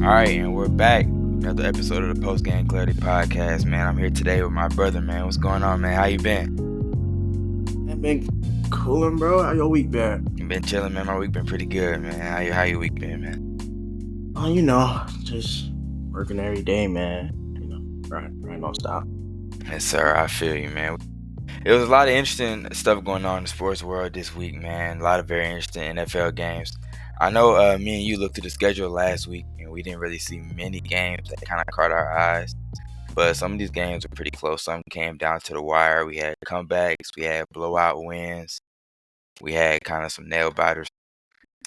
All right, and we're back. Another episode of the Post Game Clarity Podcast, man. I'm here today with my brother, man. What's going on, man? How you been? I've been cooling, bro. How your week been? You been chilling, man. My week been pretty good, man. How your week been, man? Oh, just working every day, man. Right, don't stop. Yes, sir. I feel you, man. It was a lot of interesting stuff going on in the sports world this week, man. A lot of very interesting NFL games. I know me and you looked at the schedule last week, and we didn't really see many games that kind of caught our eyes. But some of these games were pretty close. Some came down to the wire. We had comebacks. We had blowout wins. We had kind of some nail biters.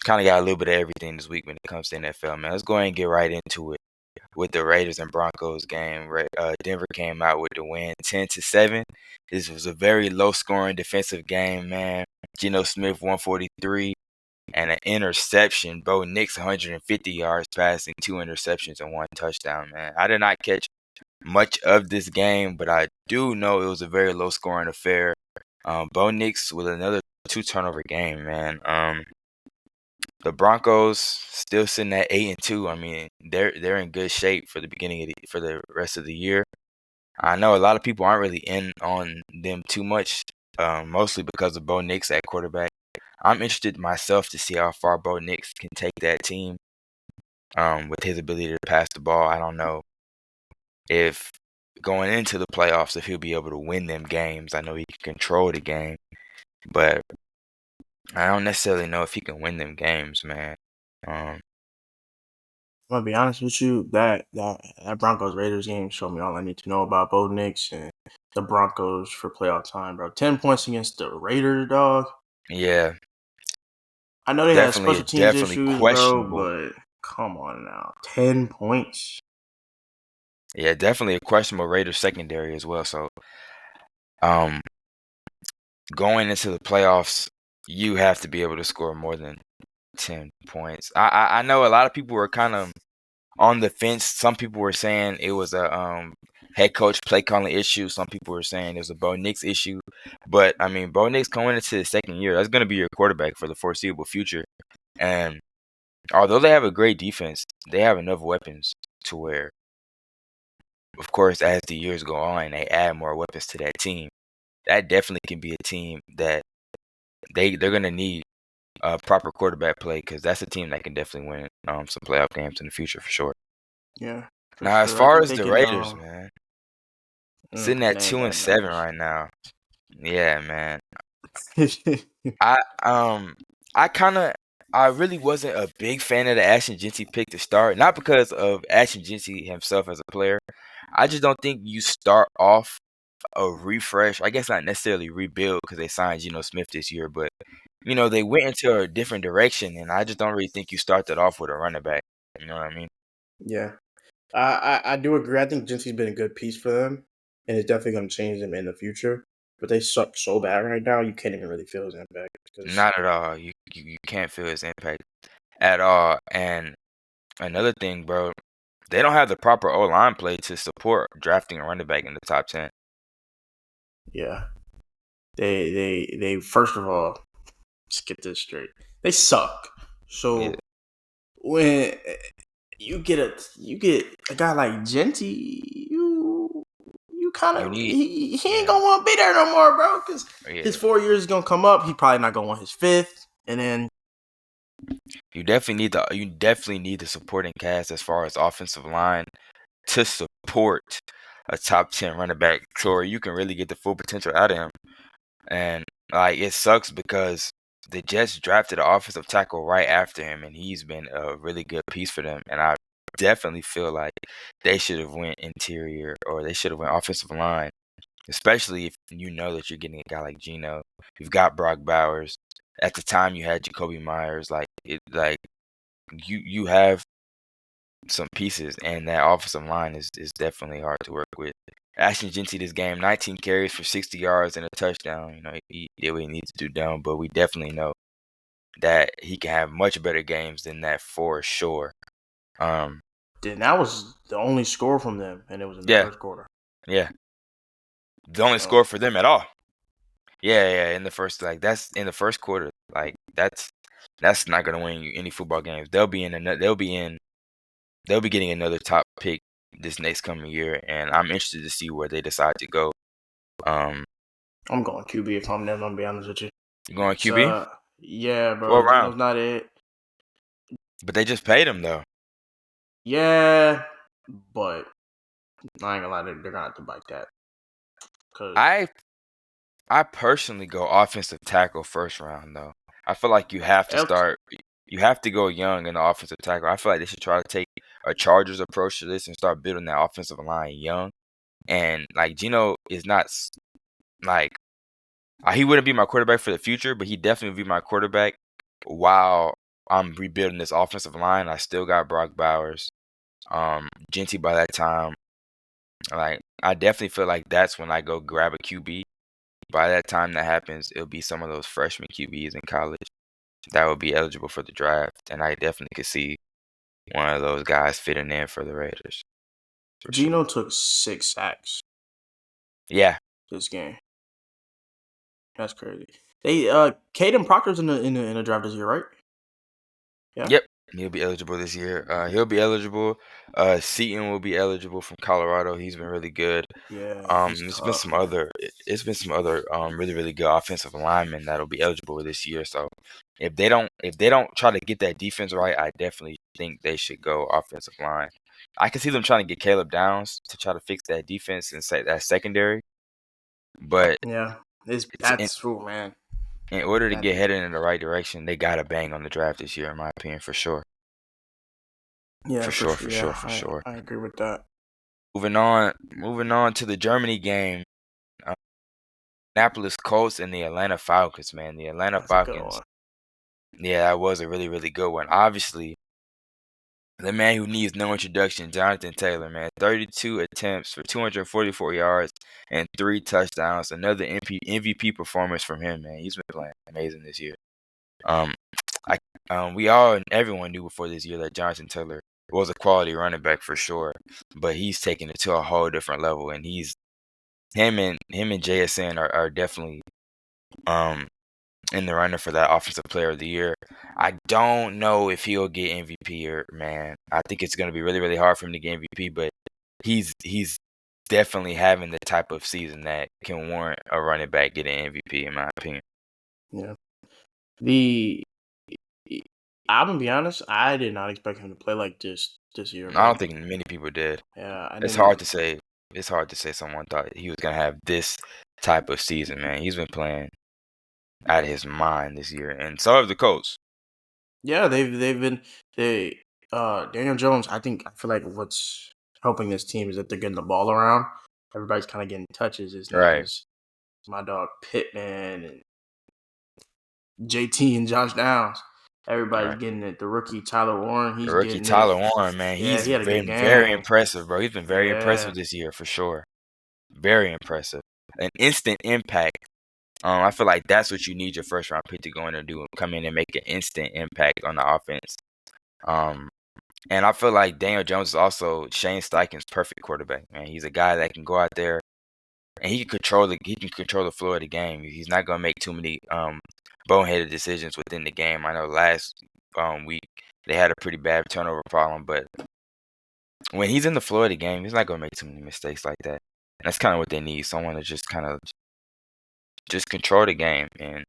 Kind of got a little bit of everything this week when it comes to NFL, man. Let's go ahead and get right into it with the Raiders and Broncos game. Denver came out with the win 10-7. This was a very low-scoring defensive game, man. Geno Smith, 143, and an interception. Bo Nix, 150 yards passing, 2 interceptions, and 1 touchdown, man. I did not catch much of this game, but I do know it was a very low-scoring affair. Bo Nix with another 2-turnover game, man. The Broncos still sitting at 8-2. I mean, they're in good shape for the for the rest of the year. I know a lot of people aren't really in on them too much, mostly because of Bo Nix at quarterback. I'm interested myself to see how far Bo Nix can take that team with his ability to pass the ball. I don't know if going into the playoffs, if he'll be able to win them games. I know he can control the game, but I don't necessarily know if he can win them games, man. I'm gonna be honest with you. That Broncos Raiders game showed me all I need to know about Bo Nix and the Broncos for playoff time, bro. 10 points against the Raiders, dog. Yeah, I know they had special teams issues, bro, questionable. but come on now, 10 points. Yeah, definitely a questionable Raiders secondary as well. So, going into the playoffs, you have to be able to score more than 10 points. I know a lot of people were kind of on the fence. Some people were saying it was a head coach play calling issue. Some people were saying it was a Bo Nix issue. But I mean, Bo Nix going into the second year, that's going to be your quarterback for the foreseeable future. And although they have a great defense, they have enough weapons to where, of course, as the years go on, they add more weapons to that team. That definitely can be a team that they're going to need proper quarterback play, because that's a team that can definitely win some playoff games in the future for sure. Yeah. Now, as far as the Raiders, man, sitting at 2-7 right now. Yeah, man. I really wasn't a big fan of the Ashton Jeanty pick to start. Not because of Ashton Jeanty himself as a player. I just don't think you start off a refresh. I guess not necessarily rebuild, because they signed Geno Smith this year, but they went into a different direction, and I just don't really think you start that off with a running back. You know what I mean? Yeah. I do agree. I think Jeanty's been a good piece for them, and it's definitely going to change them in the future. But they suck so bad right now, you can't even really feel his impact. Not at all. You can't feel his impact at all. And another thing, bro, they don't have the proper O-line play to support drafting a running back in the top 10. Yeah. They first of all, let's get this straight. They suck. So when you get a guy like Jeanty, you kind of he ain't gonna want to be there no more, bro. Because his 4 years is gonna come up. He probably not gonna want his 5th, and then you definitely need the supporting cast as far as offensive line to support a top 10 running back, so you can really get the full potential out of him. And it sucks because the Jets drafted an offensive tackle right after him, and he's been a really good piece for them. And I definitely feel like they should have went interior, or they should have went offensive line, especially if you know that you're getting a guy like Geno. You've got Brock Bowers. At the time, you had Jacoby Myers. You have some pieces, and that offensive line is definitely hard to work with. Ashton Jeanty this game, 19 carries for 60 yards and a touchdown. He did what he needs to do down, but we definitely know that he can have much better games than that for sure. Then that was the only score from them, and it was in the first quarter. Yeah. The only score for them at all. Yeah, in the first that's in the first quarter. That's not gonna win you any football games. They'll be in they'll be getting another top pick this next coming year, and I'm interested to see where they decide to go. I'm going QB if I'm them. I'm gonna be honest with you. You going QB? Yeah, What bro. round? Geno's not it. But they just paid him though. Yeah, but I ain't gonna lie, they're gonna have to bite that. Cause I personally go offensive tackle first round though. I feel like you have to start. You have to go young in the offensive tackle. I feel like they should try to take a Chargers approach to this and start building that offensive line young. And like Geno is not like he wouldn't be my quarterback for the future, but he definitely would be my quarterback while I'm rebuilding this offensive line. I still got Brock Bowers, Genty by that time. Like I definitely feel like that's when I go grab a QB. By that time that happens, it'll be some of those freshman QBs in college that would be eligible for the draft, and I definitely could see one of those guys fitting in for the Raiders. Geno took 6 sacks. Yeah, this game. That's crazy. They Caden Proctor's in the draft this year, right? Yeah. Yep. He'll be eligible this year. He'll be eligible. Seaton will be eligible from Colorado. He's been really good. Yeah. There's been some other really really good offensive linemen that'll be eligible this year. So if they don't try to get that defense right, I definitely think they should go offensive line. I can see them trying to get Caleb Downs to try to fix that defense and say that secondary. But yeah, that's true, man. In order to get headed in the right direction, they gotta bang on the draft this year, in my opinion, for sure. Yeah, for sure. I agree with that. Moving on to the Germany game. Indianapolis Colts and the Atlanta Falcons, man. The Atlanta Falcons. Yeah, that was a really, really good one. Obviously, the man who needs no introduction, Jonathan Taylor, man. 32 attempts for 244 yards and 3 touchdowns. Another MVP performance from him, man. He's been playing amazing this year. Everyone knew before this year that Jonathan Taylor was a quality running back for sure, but he's taking it to a whole different level, and him and JSN are definitely in the runner for that offensive player of the year. I don't know if he'll get MVP or man. I think it's going to be really really hard for him to get MVP, but he's definitely having the type of season that can warrant a running back getting MVP in my opinion. Yeah. I'm gonna be honest. I did not expect him to play like this year. I don't think many people did. Yeah, it's hard to say. It's hard to say someone thought he was gonna have this type of season, man. He's been playing out of his mind this year, and so have the Colts. Yeah, they've been Daniel Jones. I feel like what's helping this team is that they're getting the ball around. Everybody's kind of getting touches. It's not just my dog Pittman and JT and Josh Downs. Everybody's getting it. The rookie Tyler Warren, he's getting Tyler Warren, man. He's been very impressive, bro. He's been very impressive this year for sure. Very impressive. An instant impact. I feel like that's what you need your first round pick to go in and do. Come in and make an instant impact on the offense. And I feel like Daniel Jones is also Shane Steichen's perfect quarterback, man. He's a guy that can go out there and he can control the floor of the game. He's not gonna make too many boneheaded decisions within the game. I know last week they had a pretty bad turnover problem, but when he's in the floor of the game, he's not gonna make too many mistakes like that. And that's kind of what they need, someone to just kind of just control the game. And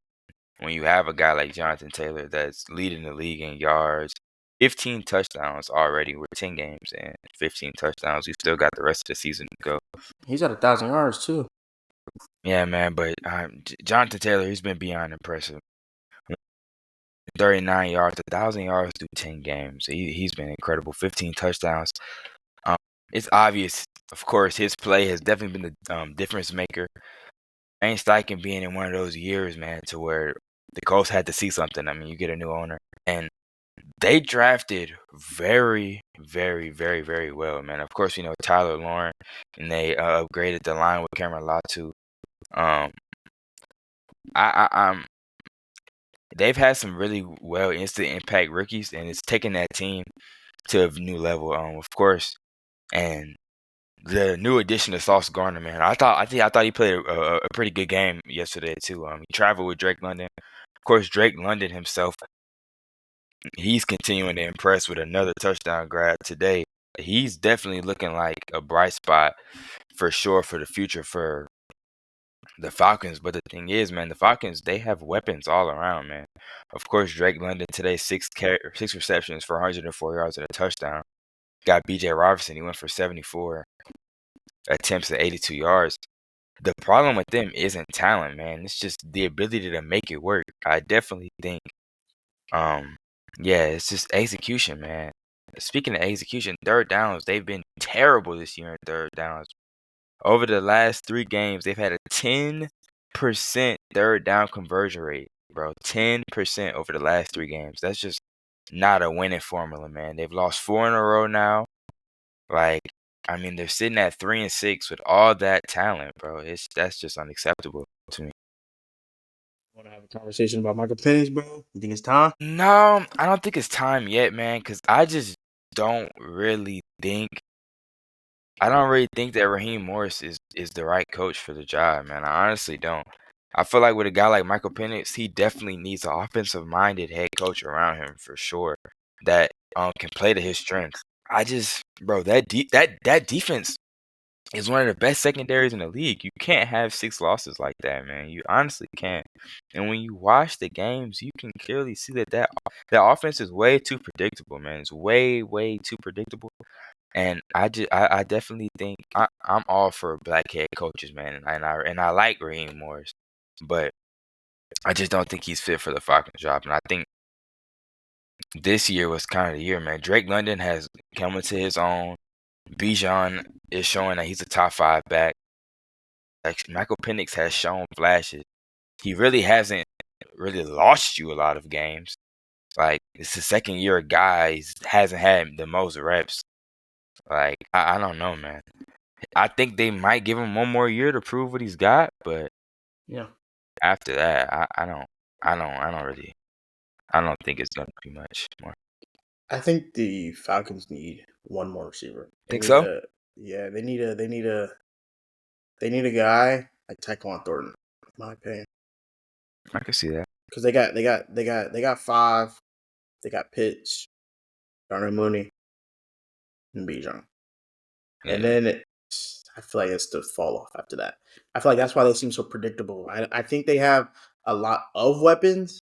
when you have a guy like Jonathan Taylor that's leading the league in yards, 15 touchdowns already with 10 games and 15 touchdowns. We still got the rest of the season to go. He's at 1,000 yards too. Yeah, man, but Jonathan Taylor, he's been beyond impressive. 39 yards, 1,000 yards through 10 games. He's been incredible. 15 touchdowns. It's obvious, of course, his play has definitely been the difference maker. Shane Steichen being in one of those years, man, to where the Colts had to see something. I mean, you get a new owner, and they drafted very, very, very, very well, man. Of course, Tyler Loren, and they upgraded the line with Cameron Latu. They've had some really well instant impact rookies, and it's taken that team to a new level. Of course, and the new addition of Sauce Gardner, man. I thought he played a pretty good game yesterday too. He traveled with Drake London. Of course, Drake London himself he's continuing to impress with another touchdown grab today. He's definitely looking like a bright spot for sure for the future for the Falcons. But the thing is, man, the Falcons, they have weapons all around, man. Of course, Drake London today, six receptions for 104 yards and a touchdown. Got B.J. Robertson, he went for 74 attempts and 82 yards. The problem with them isn't talent, man. It's just the ability to make it work. I definitely think, um, yeah, it's just execution, man. Speaking of execution, third downs, they've been terrible this year in third downs. Over the last 3 games, they've had a 10% third down conversion rate, bro. 10% over the last 3 games. That's just not a winning formula, man. They've lost 4 in a row now. Like, I mean, they're sitting at 3-6 with all that talent, bro. That's just unacceptable to me. Want to have a conversation about Michael Penix, bro? You think it's time? No, I don't think it's time yet, man, because I just don't really think that Raheem Morris is the right coach for the job, man. I honestly don't. I feel like with a guy like Michael Penix, he definitely needs an offensive-minded head coach around him for sure that can play to his strengths. I just, bro, that defense is one of the best secondaries in the league. You can't have 6 losses like that, man. You honestly can't. And when you watch the games, you can clearly see that offense is way too predictable, man. It's way, way too predictable. And I definitely think I'm all for black head coaches, man. And I like Raheem Morris, but I just don't think he's fit for the Falcons job. And I think this year was kind of the year, man. Drake London has come into his own. Bijan is showing that he's a top 5 back. Like Michael Penix has shown flashes. He really hasn't really lost you a lot of games. Like it's the second year a guy hasn't had the most reps. Like I don't know, man. I think they might give him one more year to prove what he's got, but Yeah. after that, I don't think it's gonna be much more. I think the Falcons need one more receiver. Think so? They need a guy like Tyquan Thornton, in my opinion. I can see that. Because they got 5. They got Pitts, Darnell Mooney, and Bijan. Yeah. And then I feel like it's the fall off after that. I feel like that's why they seem so predictable. I think they have a lot of weapons,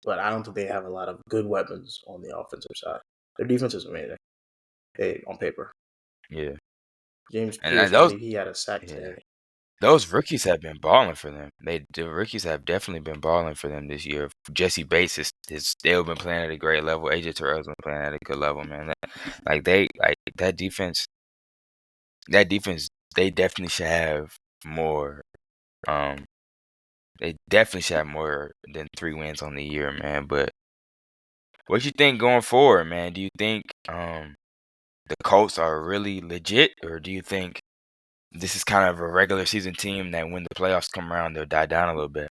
but I don't think they have a lot of good weapons on the offensive side. Their defense is amazing. On paper. Yeah. James And Pierce, I believe he had a sack today. Those rookies have been balling for them. The rookies have definitely been balling for them this year. Jesse Bates has still been playing at a great level. AJ Terrell's been playing at a good level, man. That defense. That defense, they definitely should have more. They definitely should have more than 3 wins on the year, man. But what you think going forward, man? Do you think the Colts are really legit, or do you think this is kind of a regular season team that when the playoffs come around, they'll die down a little bit?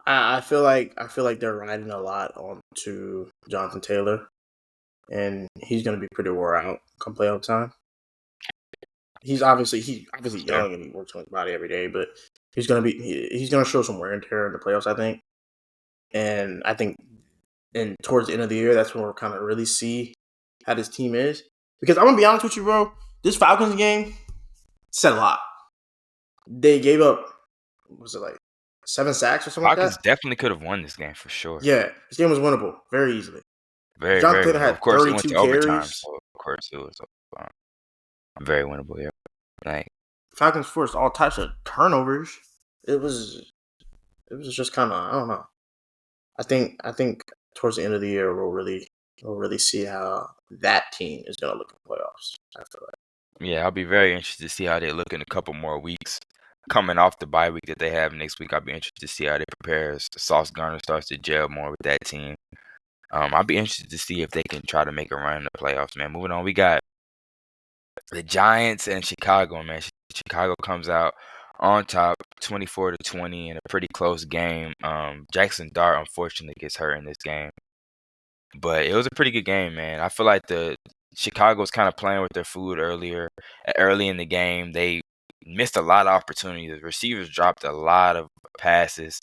I feel like they're riding a lot on to Jonathan Taylor, and he's going to be pretty wore out come playoff time. He's obviously young and he works on his body every day, but he's going to show some wear and tear in the playoffs, I think. And I think, and towards the end of the year, that's when we'll kind of really see how this team is. Because I'm gonna be honest with you, bro. This Falcons game said a lot. They gave up, what was it like 7 sacks or something like Falcons that? definitely could have won this game for sure. Yeah, this game was winnable very easily. Very, Jonathan very. Taylor had Of course, it went 32 to overtime, carries. so of course it was very winnable. Yeah, like Falcons forced all types of turnovers. It was just kind of, I don't know. I think towards the end of the year we'll really see how that team is gonna look in the playoffs. I feel like. yeah, I'll be very interested to see how they look in a couple more weeks. Coming off the bye week that they have next week, I'll be interested to see how they prepare as Sauce Gardner starts to gel more with that team. I'll be interested to see if they can try to make a run in the playoffs, man. Moving on, we got the Giants and Chicago, man. Chicago comes out on top 24-20 in a pretty close game. Jackson Dart unfortunately gets hurt in this game. But it was a pretty good game, man. I feel like the Chicago's kind of playing with their food early in the game. They missed a lot of opportunities. The receivers dropped a lot of passes.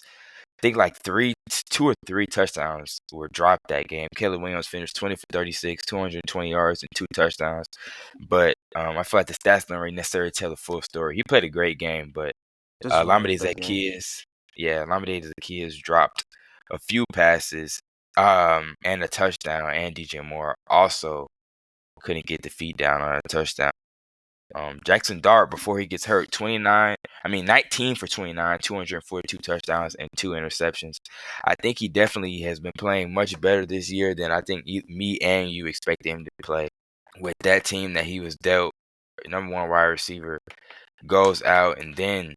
think like 2 or 3 touchdowns were dropped that game. Caleb Williams finished 20 for 36, 220 yards and 2 touchdowns. But I feel like the stats don't really necessarily tell the full story. He played a great game, but This is Lamade great game. Zaccheaus dropped a few passes and a touchdown, and DJ Moore also couldn't get the feet down on a touchdown. Jackson Dart, before he gets hurt, 19 for 29, 242 touchdowns and 2 interceptions. I think he definitely has been playing much better this year than I think me and you expect him to play. With that team that he was dealt, number 1 wide receiver goes out, and then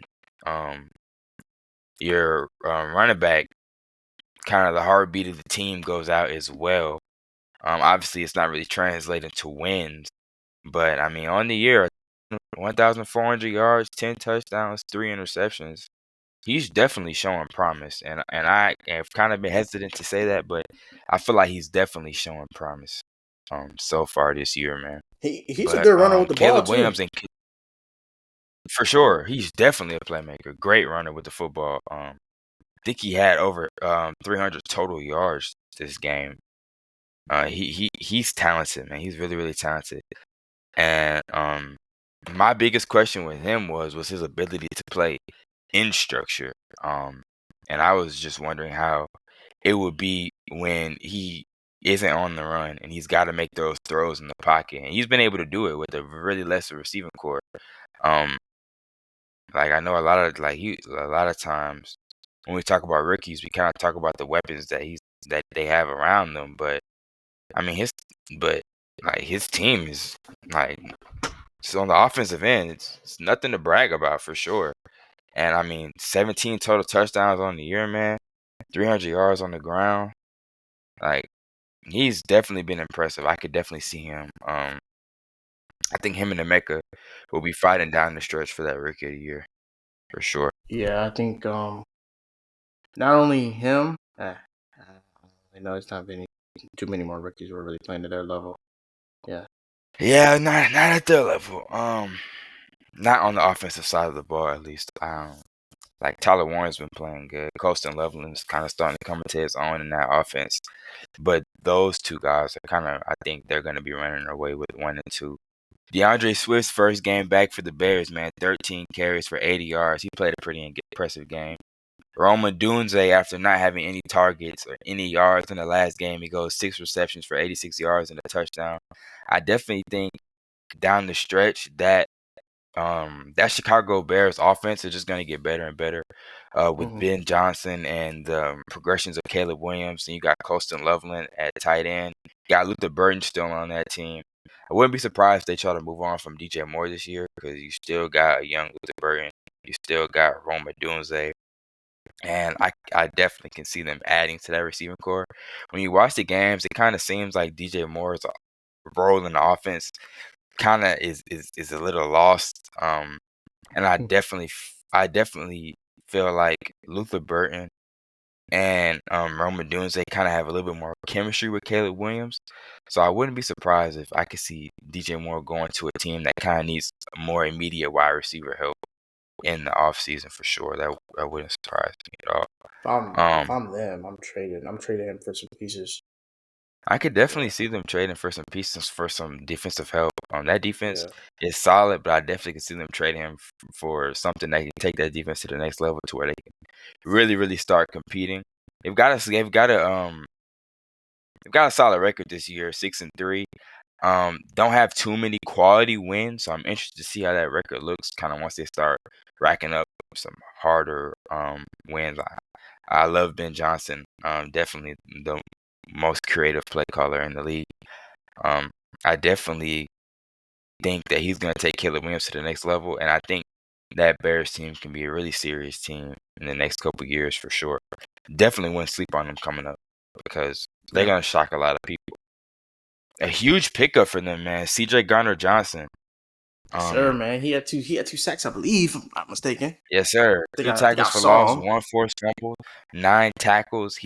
your running back, kind of the heartbeat of the team, goes out as well. Obviously, it's not really translating to wins, but I mean, on the year, 1,400 yards, 10 touchdowns, 3 interceptions. He's definitely showing promise, and I have kind of been hesitant to say that, but I feel like he's definitely showing promise so far this year, man. He's a good runner with the Caleb ball Williams, too. and for sure, he's definitely a playmaker. Great runner with the football. I think he had over 300 total yards this game. He's talented, man. He's really, really talented. And my biggest question with him was his ability to play in structure. And I was just wondering how it would be when he isn't on the run and he's got to make those throws in the pocket. And he's been able to do it with a really lesser receiving core. Like I know a lot of times when we talk about rookies, we kind of talk about the weapons that they have around them. But I mean his team is like, so on the offensive end, it's nothing to brag about for sure. And I mean, 17 total touchdowns on the year, man. 300 yards on the ground. Like, he's definitely been impressive. I could definitely see him. I think him and Emeka will be fighting down the stretch for that Rookie of the Year, for sure. Yeah, I think not only him. I know it's not been too many more rookies who are really playing at their level. Yeah. Yeah, not at their level. Not on the offensive side of the ball, at least. Like Tyler Warren's been playing good. Colston Loveland's kind of starting to come into his own in that offense. But those two guys are kind of, I think they're going to be running away with 1 and 2. DeAndre Swift's first game back for the Bears, man, 13 carries for 80 yards. He played a pretty impressive game. Roma Dunze, after not having any targets or any yards in the last game, he goes 6 receptions for 86 yards and a touchdown. I definitely think down the stretch that Chicago Bears offense is just going to get better and better with Ben Johnson and the progressions of Caleb Williams. And you got Colston Loveland at tight end. You got Luther Burton still on that team. I wouldn't be surprised if they try to move on from DJ Moore this year, because you still got a young Luther Burton. You still got Roma Dunze. And I definitely can see them adding to that receiving core. When you watch the games, it kind of seems like DJ Moore's role in the offense kind of is a little lost. And I definitely feel like Luther Burton and Roma Dunze kind of have a little bit more chemistry with Caleb Williams. So I wouldn't be surprised if I could see DJ Moore going to a team that kind of needs more immediate wide receiver help in the offseason for sure. That wouldn't surprise me at all. If I'm them, I'm trading him for some pieces. I could definitely see them trading for some pieces for some defensive help. That defense is solid, but I definitely can see them trading him for something that can take that defense to the next level, to where they can really, really start competing. They've got a solid record this year, 6-3. Don't have too many quality wins, so I'm interested to see how that record looks kind of once they start racking up some harder wins. I love Ben Johnson. Definitely the most creative play caller in the league. I definitely think that he's going to take Caleb Williams to the next level, and I think that Bears team can be a really serious team in the next couple years for sure. Definitely wouldn't sleep on them coming up, because they're going to shock a lot of people. A huge pickup for them, man. C.J. Garner-Johnson. Sir, man, he had two sacks, I believe, if I'm not mistaken. Yes, sir. 2 tackles for loss, 1 forced fumble, 9 tackles.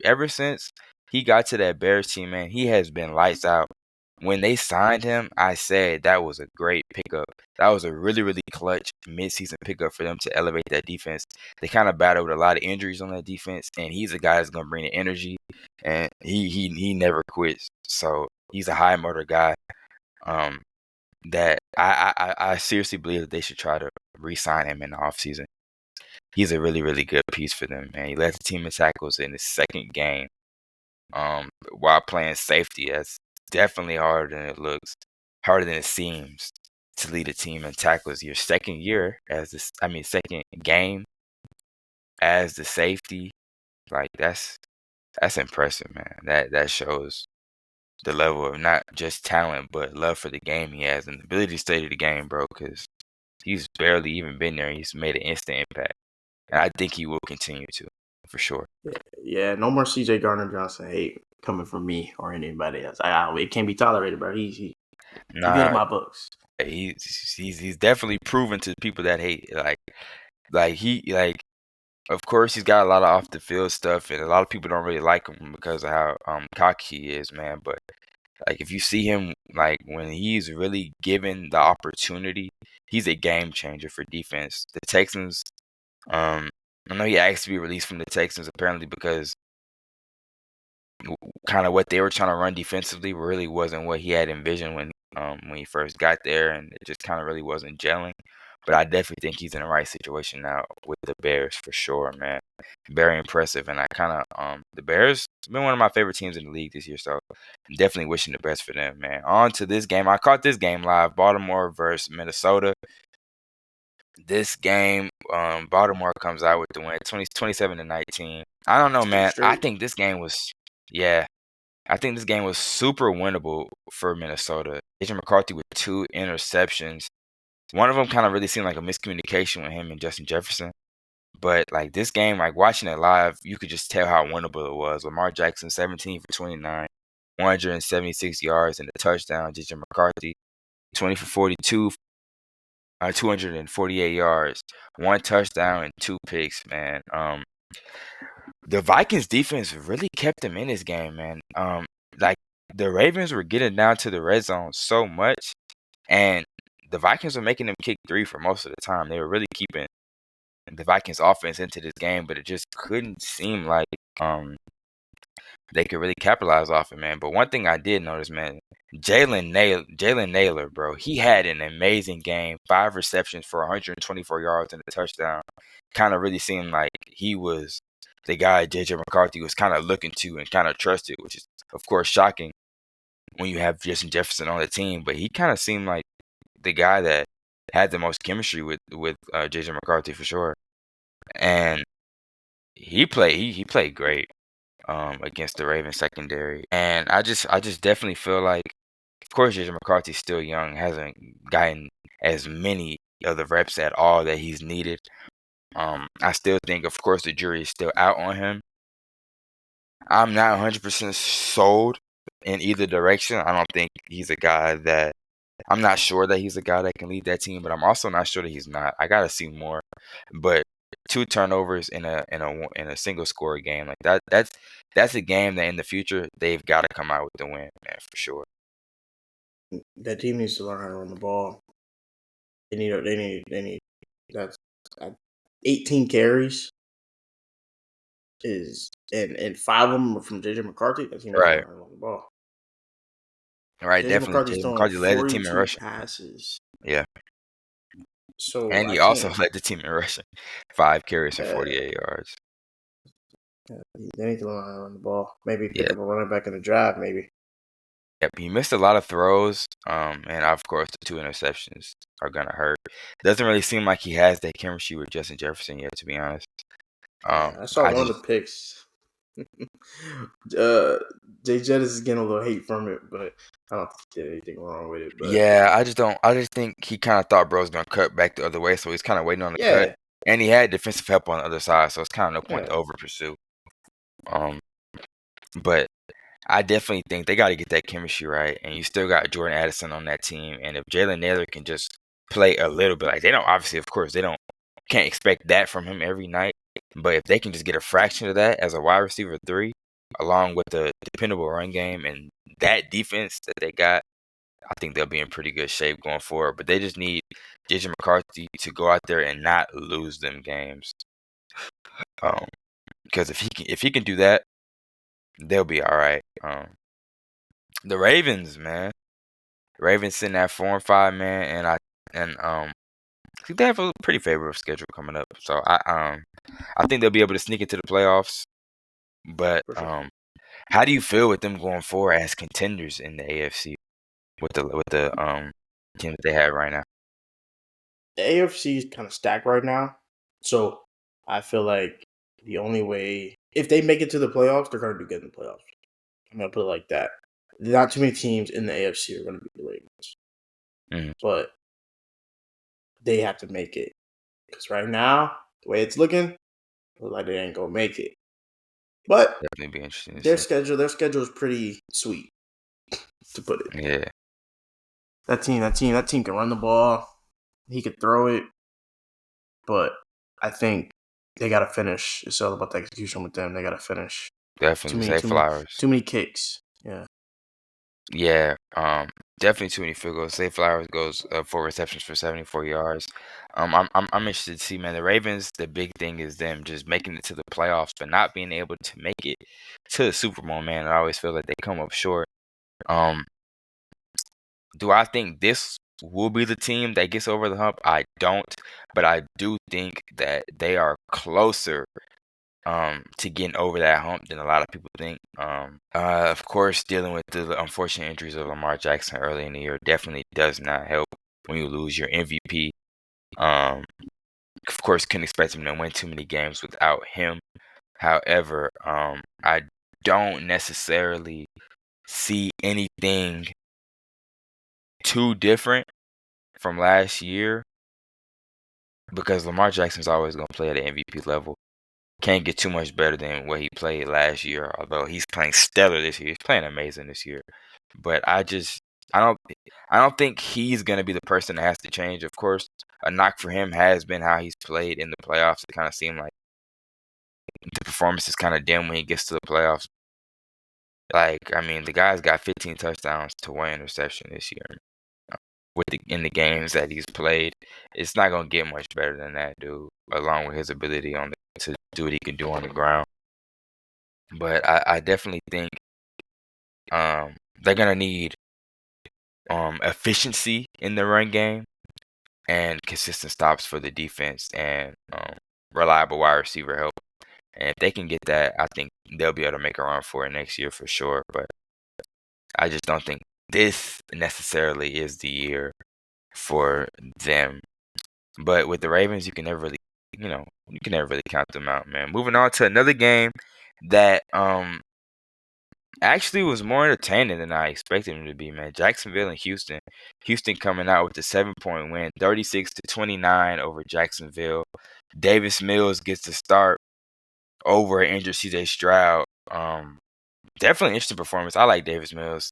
Ever since he got to that Bears team, man, he has been lights out when they signed him, I said that was a great pickup. That was a really, really clutch midseason pickup for them to elevate that defense. They kind of battled with a lot of injuries on that defense, and he's a guy that's going to bring the energy, and he never quits. So he's a high motor guy. That I seriously believe that they should try to re-sign him in the offseason. He's a really, really good piece for them, man. He led the team in tackles in his second game. While playing safety, that's definitely harder than it looks, harder than it seems to lead a team in tackles. Your second year second game as the safety, like that's impressive, man. That shows the level of not just talent but love for the game he has and the ability to stay to the game, bro. Because he's barely even been there. He's made an instant impact, and I think he will continue to, for sure. Yeah, no more CJ Gardner-Johnson hate coming from me or anybody else. It can't be tolerated, bro. He good in my books. He's definitely proven to people that hate of course he's got a lot of off the field stuff, and a lot of people don't really like him because of how cocky he is, man. But like if you see him like when he's really given the opportunity, he's a game changer for defense. The Texans, I know he asked to be released from the Texans apparently because kind of what they were trying to run defensively really wasn't what he had envisioned when he first got there, and it just kind of really wasn't gelling. But I definitely think he's in the right situation now with the Bears for sure, man. Very impressive, and I kind of the Bears have been one of my favorite teams in the league this year, so I'm definitely wishing the best for them, man. On to this game. I caught this game live, Baltimore versus Minnesota. This game, Baltimore comes out with the win, 27-19. I don't know, man. I think this game was, yeah. I think this game was super winnable for Minnesota. Agent McCarthy with 2 interceptions. One of them kind of really seemed like a miscommunication with him and Justin Jefferson. But like this game, like watching it live, you could just tell how winnable it was. Lamar Jackson, 17 for 29, 176 yards and a touchdown. Agent McCarthy, 20 for 42, 248 yards, 1 touchdown and 2 picks, man. The Vikings defense really kept them in this game, man. Like the Ravens were getting down to the red zone so much, and the Vikings were making them kick 3 for most of the time. They were really keeping the Vikings offense into this game, but it just couldn't seem like they could really capitalize off it, man. But one thing I did notice, man, Jalen Naylor, bro, he had an amazing game. 5 receptions for 124 yards and a touchdown. Kind of really seemed like he was the guy J.J. McCarthy was kind of looking to and kind of trusted, which is, of course, shocking when you have Justin Jefferson on the team. But he kind of seemed like the guy that had the most chemistry with J.J. McCarthy for sure. And he played great against the Ravens secondary. And I just definitely feel like, of course, J.J. McCarthy's still young, hasn't gotten as many of the reps at all that he's needed. I still think, of course, the jury is still out on him. I'm not 100% sold in either direction. I don't think he's a guy that I'm not sure that he's a guy that can lead that team, but I'm also not sure that he's not. I gotta see more. But 2 turnovers in a single score game like that's a game that in the future they've got to come out with the win, man, for sure. That team needs to learn how to run the ball. They need that's 18 carries is and 5 of them are from J.J. McCarthy. That team needs to learn how to run the ball. Right, J.J. definitely. McCarthy's J.J. throwing McCarthy led the team in 42 rushing. passes. Yeah. So And he also led the team in rushing. 5 carries and 48 yards. Yeah, they need to learn how to run the ball. Maybe pick up a running back in the drive, maybe. Yep, he missed a lot of throws, and of course the 2 interceptions are gonna hurt. Doesn't really seem like he has that chemistry with Justin Jefferson yet, to be honest. I saw one of the picks. Jay Jettis is getting a little hate from it, but I don't think he did anything wrong with it. But yeah, I just think he kind of thought bro's gonna cut back the other way, so he's kind of waiting on the cut. And he had defensive help on the other side, so it's kind of no point to over pursue. But I definitely think they got to get that chemistry right, and you still got Jordan Addison on that team. And if Jalen Naylor can just play a little bit, like they don't obviously, of course, can't expect that from him every night. But if they can just get a fraction of that as a wide receiver 3, along with the dependable run game and that defense that they got, I think they'll be in pretty good shape going forward. But they just need JJ McCarthy to go out there and not lose them games. Because if he can do that, they'll be all right. The Ravens, man. Ravens sitting at 4-5, man, I think they have a pretty favorable schedule coming up. So I think they'll be able to sneak into the playoffs. But For sure. how do you feel with them going forward as contenders in the AFC with the team that they have right now? The AFC is kind of stacked right now, so I feel like the only way if they make it to the playoffs, they're going to do good in the playoffs. I'm going to put it like that. Not too many teams in the AFC are going to be the Ravens, but they have to make it because right now the way it's looking, looks like they ain't going to make it. But Definitely be interesting to their see. schedule is pretty sweet, to put it. Yeah. That team can run the ball. He could throw it, but I think they got to finish. It's all about the execution with them. They got to finish. Definitely Zay Flowers. Too many kicks. Yeah. Yeah. Definitely too many field goals. Zay Flowers goes 4 receptions for 74 yards. I'm interested to see, man. The Ravens. The big thing is them just making it to the playoffs, but not being able to make it to the Super Bowl. Man, I always feel like they come up short. Do I think this will be the team that gets over the hump? I don't, but I do think that they are closer to getting over that hump than a lot of people think. Of course, dealing with the unfortunate injuries of Lamar Jackson early in the year definitely does not help when you lose your MVP. Of course, couldn't expect him to win too many games without him. However, I don't necessarily see anything too different from last year because Lamar Jackson's always going to play at an MVP level. Can't get too much better than what he played last year, although he's playing stellar this year. He's playing amazing this year. But I don't think he's going to be the person that has to change. Of course, a knock for him has been how he's played in the playoffs. It kind of seemed like the performance is kind of dim when he gets to the playoffs. Like, I mean, the guy's got 15 touchdowns to 1 interception this year. In the games that he's played, it's not gonna get much better than that, dude. Along with his ability to do what he can do on the ground, but I definitely think they're gonna need efficiency in the run game and consistent stops for the defense and reliable wide receiver help. And if they can get that, I think they'll be able to make a run for it next year for sure. But I just don't think this necessarily is the year for them. But with the Ravens, you can never really count them out, man. Moving on to another game that actually was more entertaining than I expected him to be, man. Jacksonville and Houston. Houston coming out with a 7-point win, 36-29 over Jacksonville. Davis Mills gets the start over an injured CJ Stroud. Definitely interesting performance. I like Davis Mills.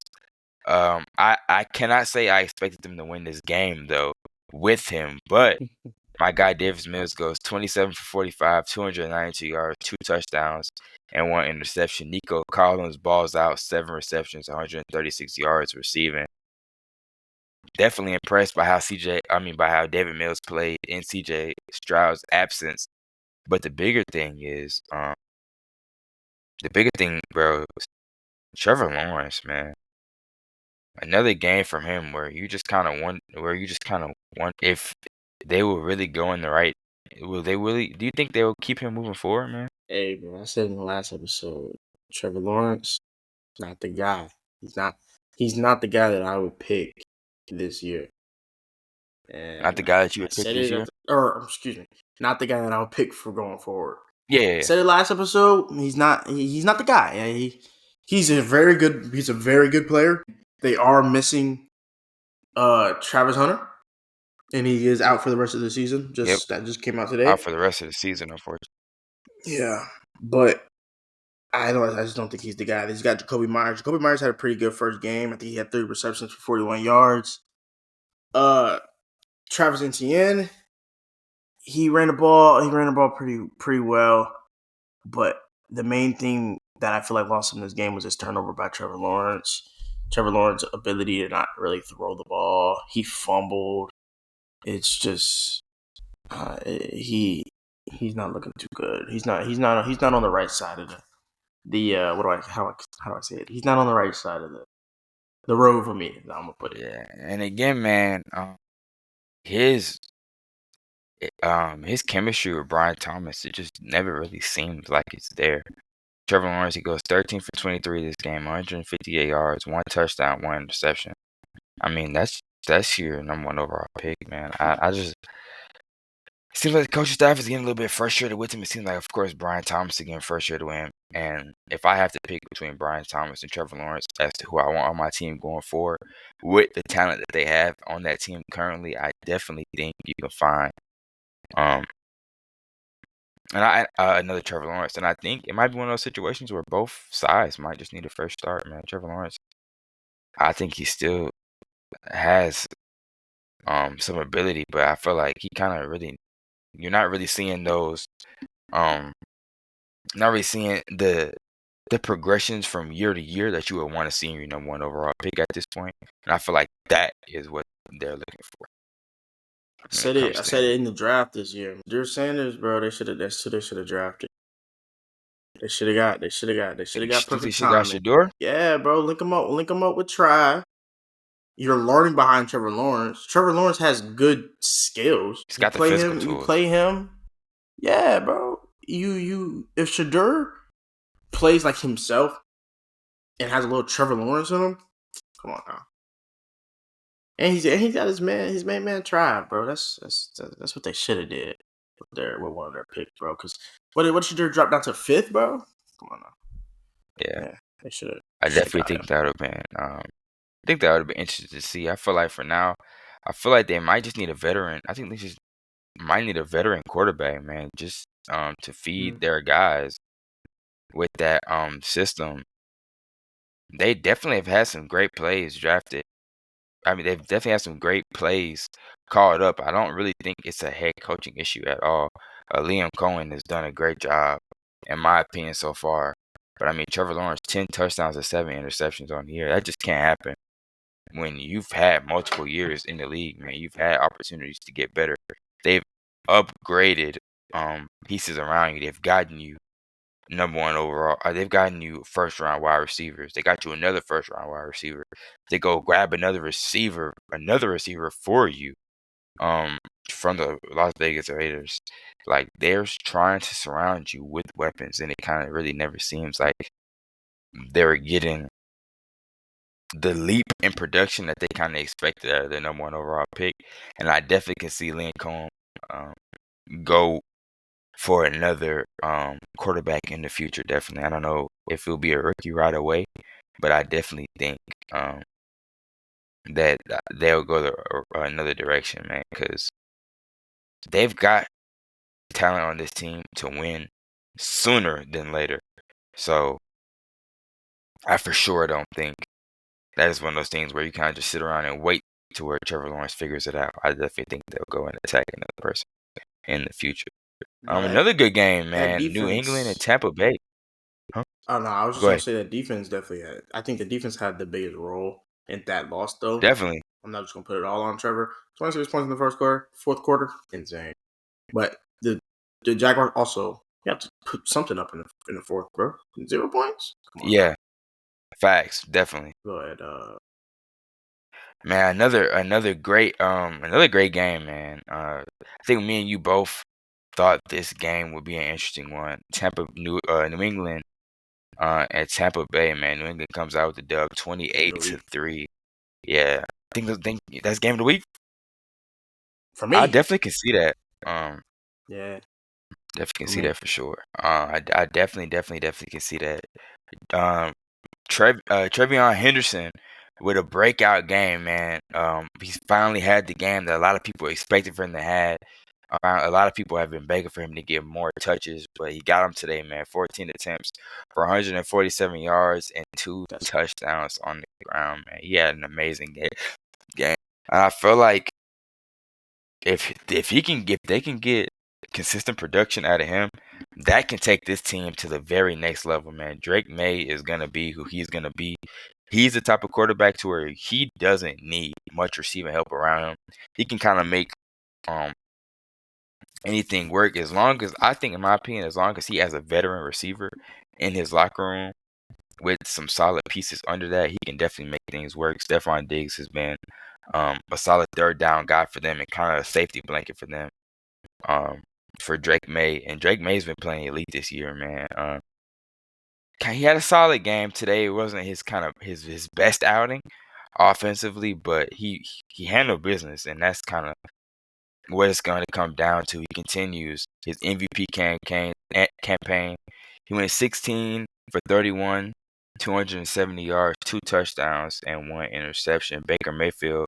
I cannot say I expected them to win this game though with him, but my guy Davis Mills goes 27 for 45, 292 yards, 2 touchdowns, and 1 interception. Nico Collins balls out 7 receptions, 136 yards receiving. Definitely impressed by how David Mills played in CJ Stroud's absence. But the bigger thing, bro, is Trevor Lawrence, man. Another game from him where you just kind of want if they will really go in the right. Will they really? Do you think they will keep him moving forward, man? Hey, bro, I said in the last episode, Trevor Lawrence, not the guy. He's not the guy that I would pick this year. And Not the guy that you I would pick said this it, year. or excuse me, not the guy that I would pick for going forward. Yeah. I said it last episode. He's not the guy. He's a very good player. They are missing Travis Hunter, and he is out for the rest of the season. That just came out today. Out for the rest of the season, unfortunately. Yeah, but I just don't think he's the guy. He's got Jacoby Myers. Jacoby Myers had a pretty good first game. I think he had 3 receptions for 41 yards. Travis Etienne, he ran the ball pretty well. But the main thing that I feel like lost him this game was his turnover by Trevor Lawrence. Trevor Lawrence's ability to not really throw the ball. He fumbled. It's just he's not looking too good. He's not on the right side of the how do I say it? He's not on the right side of the road for me. I'm gonna put it. Yeah, and again, man, his chemistry with Brian Thomas, it just never really seems like it's there. Trevor Lawrence, he goes 13 for 23 this game, 158 yards, 1 touchdown, 1 interception. I mean, that's your number 1 overall pick, man. I just it seems like the coaching staff is getting a little bit frustrated with him. It seems like, of course, Brian Thomas is getting frustrated with him. And if I have to pick between Brian Thomas and Trevor Lawrence as to who I want on my team going forward, with the talent that they have on that team currently, I definitely think you can find another Trevor Lawrence. And I think it might be one of those situations where both sides might just need a fresh start, man. Trevor Lawrence, I think he still has some ability, but I feel like he kind of really, you're not really seeing those, not really seeing the progressions from year to year that you would want to see in your number 1 overall pick at this point. And I feel like that is what they're looking for. I said it in the draft this year. Drew Sanders, bro, they should have drafted. They should have got perfect timing. Yeah, bro, link him up with Try. You're learning behind Trevor Lawrence. Trevor Lawrence has good skills. He's got the physical tools. You play him. Yeah, bro. If Shedeur plays like himself and has a little Trevor Lawrence in him, come on now. And he's got his main man Tribe, bro. That's what they should have did with one of their picks, bro. Because what Shedeur drop down to 5th, bro? Come on now. Yeah, they should have. I definitely think that would have been. I think that would have been interesting to see. I feel like for now, they might just need a veteran. I think they just might need a veteran quarterback, man, just to feed their guys with that system. They definitely have had some great plays drafted. I mean, they've definitely had some great plays called up. I don't really think it's a head coaching issue at all. Liam Cohen has done a great job, in my opinion, so far. But I mean, Trevor Lawrence, 10 touchdowns and 7 interceptions on here. That just can't happen when you've had multiple years in the league, man. You've had opportunities to get better. They've upgraded pieces around you. They've gotten you number 1 overall. They've gotten you first-round wide receivers. They got you another first-round wide receiver. They go grab another receiver for you from the Las Vegas Raiders. Like, they're trying to surround you with weapons, and it kind of really never seems like they're getting the leap in production that they kind of expected out of their number 1 overall pick. And I definitely can see Lincoln go for another quarterback in the future. Definitely, I don't know if it'll be a rookie right away, but I definitely think that they'll go another direction, man, because they've got talent on this team to win sooner than later. So I for sure don't think that is one of those things where you kind of just sit around and wait to where Trevor Lawrence figures it out. I definitely think they'll go and attack another person in the future. Another good game, man. New England and Tampa Bay. Huh? Oh no, I was just gonna say that defense definitely had. I think the defense had the biggest role in that loss, though. Definitely. I'm not just gonna put it all on Trevor. 26 points in the first quarter, fourth quarter, insane. But the Jaguars also, you have to put something up in the fourth, bro. 0 points. Yeah, facts, definitely. Go ahead. Man, another great game, man. I think me and you both thought this game would be an interesting one. New England at Tampa Bay, man. New England comes out with the dub 28-3. Yeah. I think that's game of the week. For me. I definitely can see that. Yeah. Definitely can see that for sure. I definitely can see that. Trevion Henderson with a breakout game, man. He's finally had the game that a lot of people expected for him to have. A lot of people have been begging for him to get more touches, but he got them today, man. 14 attempts for 147 yards and 2 touchdowns on the ground, man. He had an amazing game. And I feel like if they can get consistent production out of him, that can take this team to the very next level, man. Drake May is gonna be who he's gonna be. he's the type of quarterback to where he doesn't need much receiving help around him. He can kind of make um anything work as long as, I think, in my opinion, as long as he has a veteran receiver in his locker room with some solid pieces under that, he can definitely make things work. Stephon Diggs has been a solid third down guy for them and kind of a safety blanket for them. For Drake May, and Drake May's been playing elite this year, man. He had a solid game today. It wasn't his kind of his best outing offensively, but he handled business, and that's kind of what it's going to come down to. He continues his MVP campaign. He went 16 for 31, 270 yards, 2 touchdowns, and 1 interception. Baker Mayfield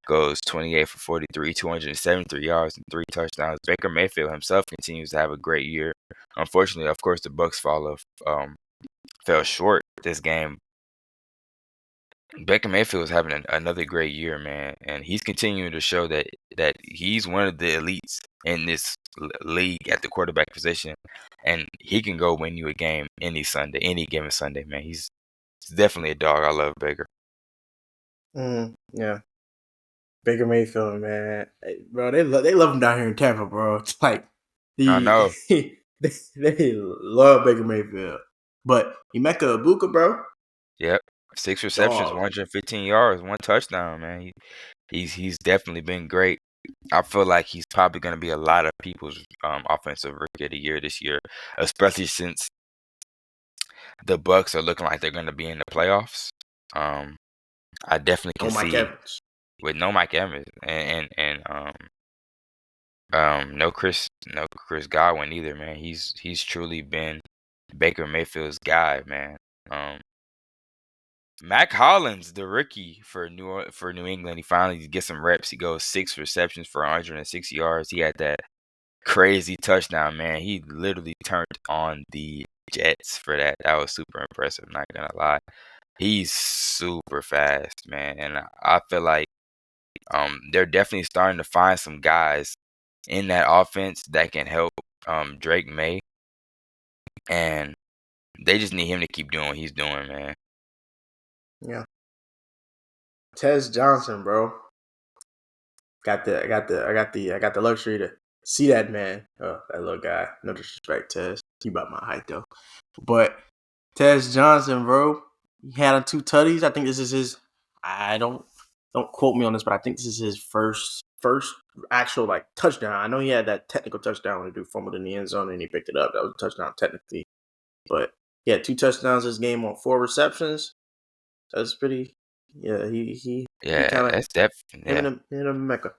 goes 28 for 43, 273 yards, and 3 touchdowns. Baker Mayfield himself continues to have a great year. Unfortunately, of course, the Bucs fell short this game. Baker Mayfield is having another great year, man, and he's continuing to show that he's one of the elites in this league at the quarterback position, and he can go win you a game any given Sunday, man. He's definitely a dog. I love Baker. Yeah, Baker Mayfield, man, hey, bro, they love him down here in Tampa, bro. It's like I know. they love Baker Mayfield, but Emeka Ibuka, bro. Yep, 6 receptions, Dog. 115 yards, 1 touchdown, man. He's definitely been great. I feel like he's probably going to be a lot of people's offensive rookie of the year this year, especially since the Bucs are looking like they're going to be in the playoffs. I definitely Oh, can Mike see Evans. with no Mike Evans and no Chris Godwin either, man. He's truly been Baker Mayfield's guy, man. Mac Hollins, the rookie for New England, he finally gets some reps. He goes 6 receptions for 106 yards. He had that crazy touchdown, man. He literally turned on the Jets for that. That was super impressive, not gonna lie. He's super fast, man, and I feel like they're definitely starting to find some guys in that offense that can help Drake May, and they just need him to keep doing what he's doing, man. Yeah. Tez Johnson, bro. I got the luxury to see that man. Oh, that little guy. No disrespect, Tez. He about my height though. But Tez Johnson, bro. He had on 2 tutties. I think this is his. I don't quote me on this, but I think this is his first actual like touchdown. I know he had that technical touchdown when the dude fumbled in the end zone and he picked it up. That was a touchdown technically, but he had 2 touchdowns this game on 4 receptions. That's pretty. Yeah, he Yeah, kind of that's definitely, yeah. him and Mecca.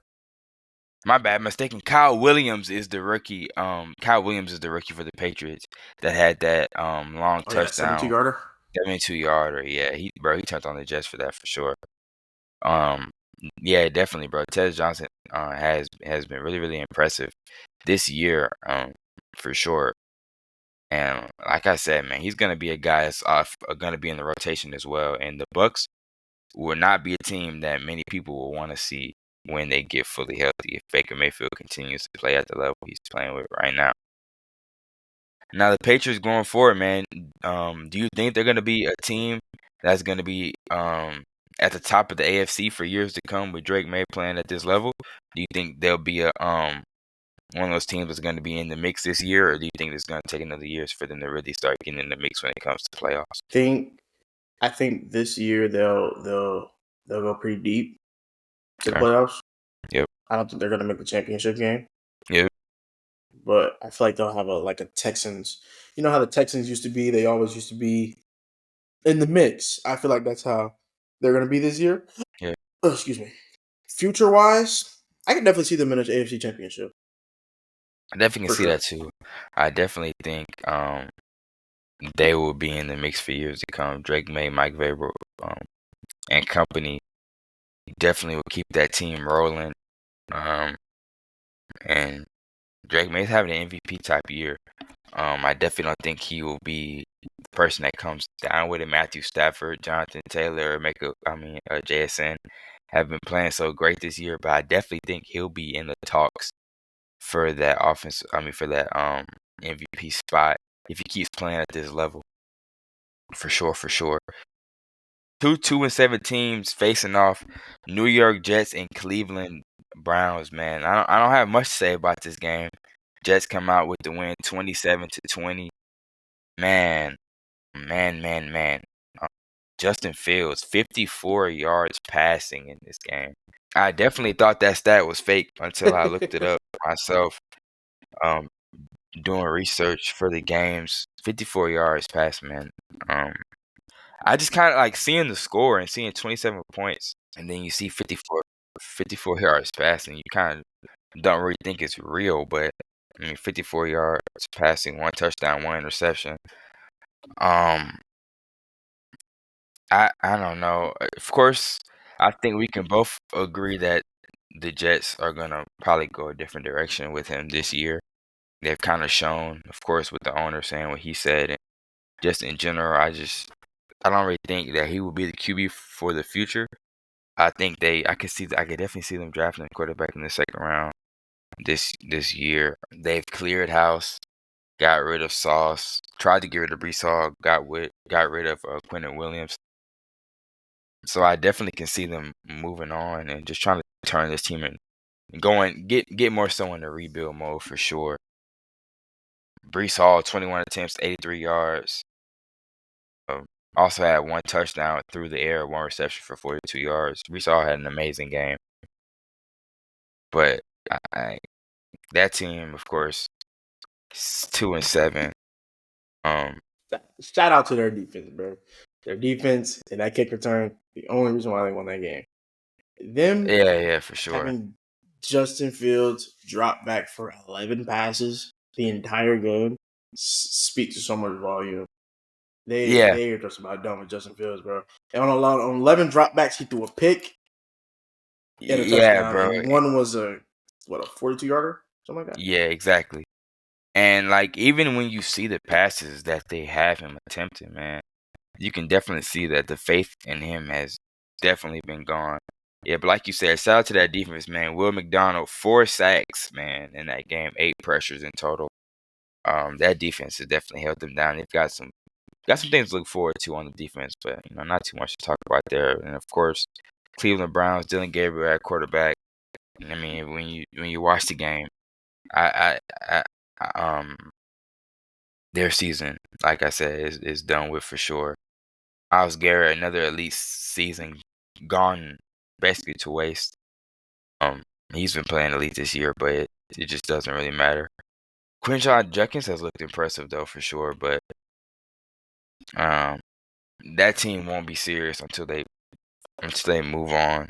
My bad, mistaken. Kyle Williams is the rookie. Kyle Williams is the rookie for the Patriots that had that long Oh yeah, 72 touchdown, yarder. 72-yarder. Yeah, he turned on the Jets for that for sure. Um, yeah, definitely, bro. Ted Johnson has been really, really impressive this year, for sure. And like I said, man, he's gonna be a guy that's gonna be in the rotation as well. And the Bucs will not be a team that many people will want to see when they get fully healthy if Baker Mayfield continues to play at the level he's playing with right now. Now the Patriots going forward, man, do you think they're gonna be a team that's gonna be at the top of the AFC for years to come with Drake May playing at this level? Do you think they'll be a one of those teams that's going to be in the mix this year, or do you think it's going to take another years for them to really start getting in the mix when it comes to playoffs? I think this year they'll go pretty deep to the Okay. playoffs. Yep. I don't think they're gonna make the championship game, Yep. but I feel like they'll have a Texans. You know how the Texans used to be? They always used to be in the mix. I feel like that's how they're gonna be this year. Yeah. Oh, excuse me. Future wise, I can definitely see them in an AFC championship I definitely can for see sure. that too. I definitely think they will be in the mix for years to come. Drake May, Mike Vrabel, and company definitely will keep that team rolling. And Drake May's having an MVP type year. I definitely don't think he will be the person that comes down with it. Matthew Stafford, Jonathan Taylor, JSN have been playing so great this year, but I definitely think he'll be in the talks for that offense. For that MVP spot if he keeps playing at this level. For sure, for sure. two 2-7 teams facing off, New York Jets and Cleveland Browns. Man, I don't have much to say about this game. Jets come out with the win, 27-20. Man, man. Justin Fields, 54 yards passing in this game. I definitely thought that stat was fake until I looked it up myself. Doing research for the games, 54 yards passing, man. I just kind of like seeing the score and seeing 27 points, and then you see 54 yards passing. You kind of don't really think it's real, but I mean, 54 yards passing, 1 touchdown, 1 interception. I don't know. Of course, I think we can both agree that the Jets are gonna probably go a different direction with him this year. They've kind of shown, of course, with the owner saying what he said, and just in general, I don't really think that he will be the QB for the future. I think I could definitely see them drafting a quarterback in the second round this year. They've cleared house, got rid of Sauce, tried to get rid of Brees Hall, got rid of Quentin Williams. So I definitely can see them moving on and just trying to turn this team and get more so in the rebuild mode for sure. Brees Hall, 21 attempts, 83 yards. Also had 1 touchdown through the air, 1 reception for 42 yards. Brees Hall had an amazing game. But that team, of course, is 2-7. Shout out to their defense, bro. Their defense and that kick return, the only reason why they won that game. Yeah, for sure. Having Justin Fields drop back for 11 passes the entire game speaks to so much volume. They are just about done with Justin Fields, bro. And on 11 dropbacks, he threw a pick and a touchdown. Bro. And one was a 42-yarder? Something like that? Yeah, exactly. And like even when you see the passes that they have him attempting, man, you can definitely see that the faith in him has definitely been gone. Yeah, but like you said, shout out to that defense, man. Will McDonald, 4 sacks, man, in that game, 8 pressures in total. That defense has definitely held them down. They've got some things to look forward to on the defense, but not too much to talk about there. And of course, Cleveland Browns, Dylan Gabriel at quarterback. I mean, when you watch the game, their season, like I said, is done with for sure. Myles Garrett, another elite season, gone basically to waste. He's been playing elite this year, but it just doesn't really matter. Quinshon Judkins has looked impressive though for sure, but that team won't be serious until they move on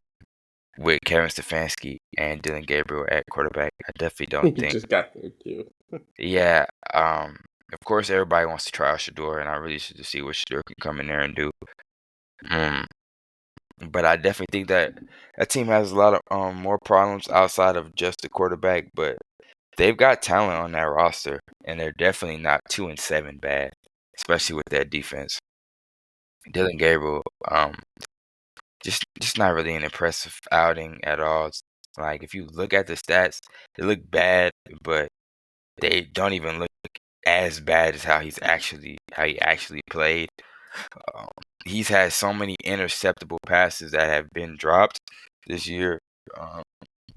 with Kevin Stefanski and Dylan Gabriel at quarterback. I definitely don't think. He just got there too. Yeah. Of course, everybody wants to try out Shador, and I really should just see what Shador can come in there and do. But I definitely think that team has a lot of more problems outside of just the quarterback, but they've got talent on that roster, and they're definitely not 2-7 bad, especially with that defense. Dylan Gabriel, just not really an impressive outing at all. It's like if you look at the stats, they look bad, but they don't even look as bad as how he actually played. He's had so many interceptable passes that have been dropped this year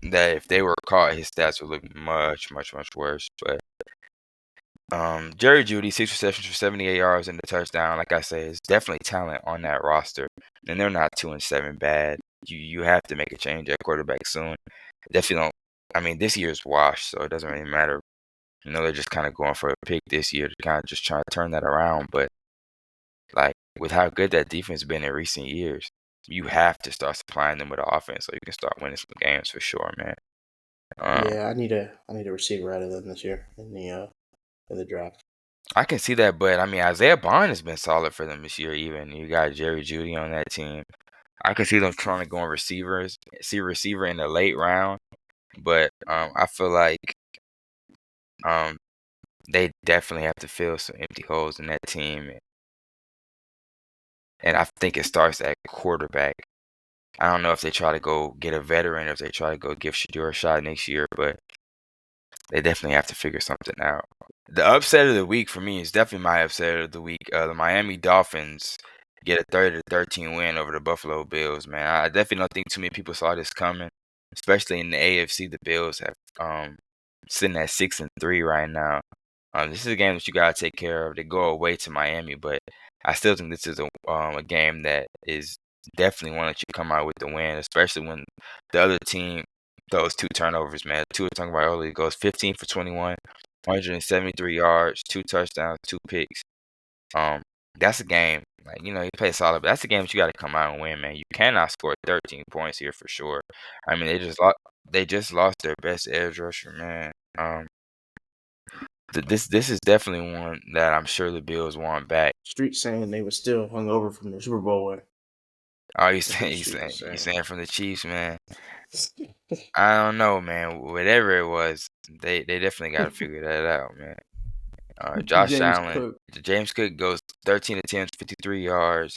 that if they were caught, his stats would look much worse. But Jerry Jeudy, 6 receptions for 78 yards and the touchdown. Like I say, is definitely talent on that roster, and they're not 2-7 bad. You have to make a change at quarterback soon. Definitely don't. I mean, this year's washed, so it doesn't really matter. They're just kind of going for a pick this year to kind of just try to turn that around. But like with how good that defense has been in recent years, you have to start supplying them with an offense so you can start winning some games for sure, man. Yeah, I need a receiver out of them this year in the draft. I can see that, but I mean Isaiah Bond has been solid for them this year. Even you got Jerry Jeudy on that team. I can see them trying to go on receiver in the late round, but I feel like they definitely have to fill some empty holes in that team, and I think it starts at quarterback. I don't know if they try to go get a veteran or if they try to go give Shador a shot next year, but they definitely have to figure something out. The upset of the week for me is definitely my upset of the week. The Miami Dolphins get a 30-13 win over the Buffalo Bills, man. I definitely don't think too many people saw this coming, especially in the AFC. The Bills have sitting at 6-3 right now. This is a game that you gotta take care of. They go away to Miami, but I still think this is a game that is definitely one that you come out with the win, especially when the other team those 2 turnovers, man. Tua Tagovailoa goes 15 for 21, 173 yards, 2 touchdowns, 2 picks. That's a game. Like, he played solid, but that's a game that you got to come out and win, man. You cannot score 13 points here for sure. I mean, they just lost their best edge rusher, man. This is definitely one that I'm sure the Bills want back. Street saying they were still hungover from the Super Bowl win. Oh, you That's what saying the you street saying was you saying. saying from the Chiefs, man? I don't know, man. Whatever it was, they definitely got to figure that out, man. Josh James Allen, Cook, James Cook goes 13 attempts, 53 yards.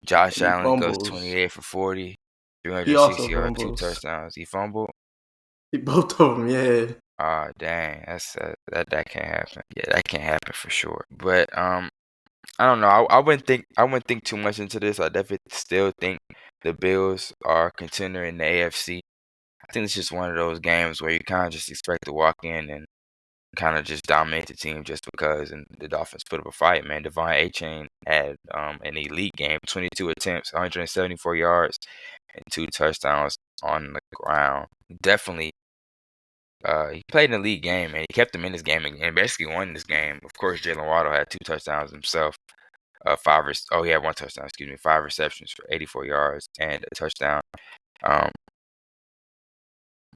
Josh he Allen goes fumbles. 28 for 40, He 360 also yards, 2 fumbles. touchdowns. He fumbled. Both of them, yeah. Ah, dang, that can't happen. Yeah, that can't happen for sure. But I don't know. I wouldn't think too much into this. I definitely still think the Bills are a contender in the AFC. I think it's just one of those games where you kind of just expect to walk in and kind of just dominate the team just because. And the Dolphins put up a fight, man. Devon Achane had an elite game, 22 attempts, 174 yards, and 2 touchdowns on the ground. Definitely, he played an elite game, and he kept them in this game and basically won this game. Of course, Jalen Waddle had 2 touchdowns himself. He had 1 touchdown, excuse me, 5 receptions for 84 yards and a touchdown. Um,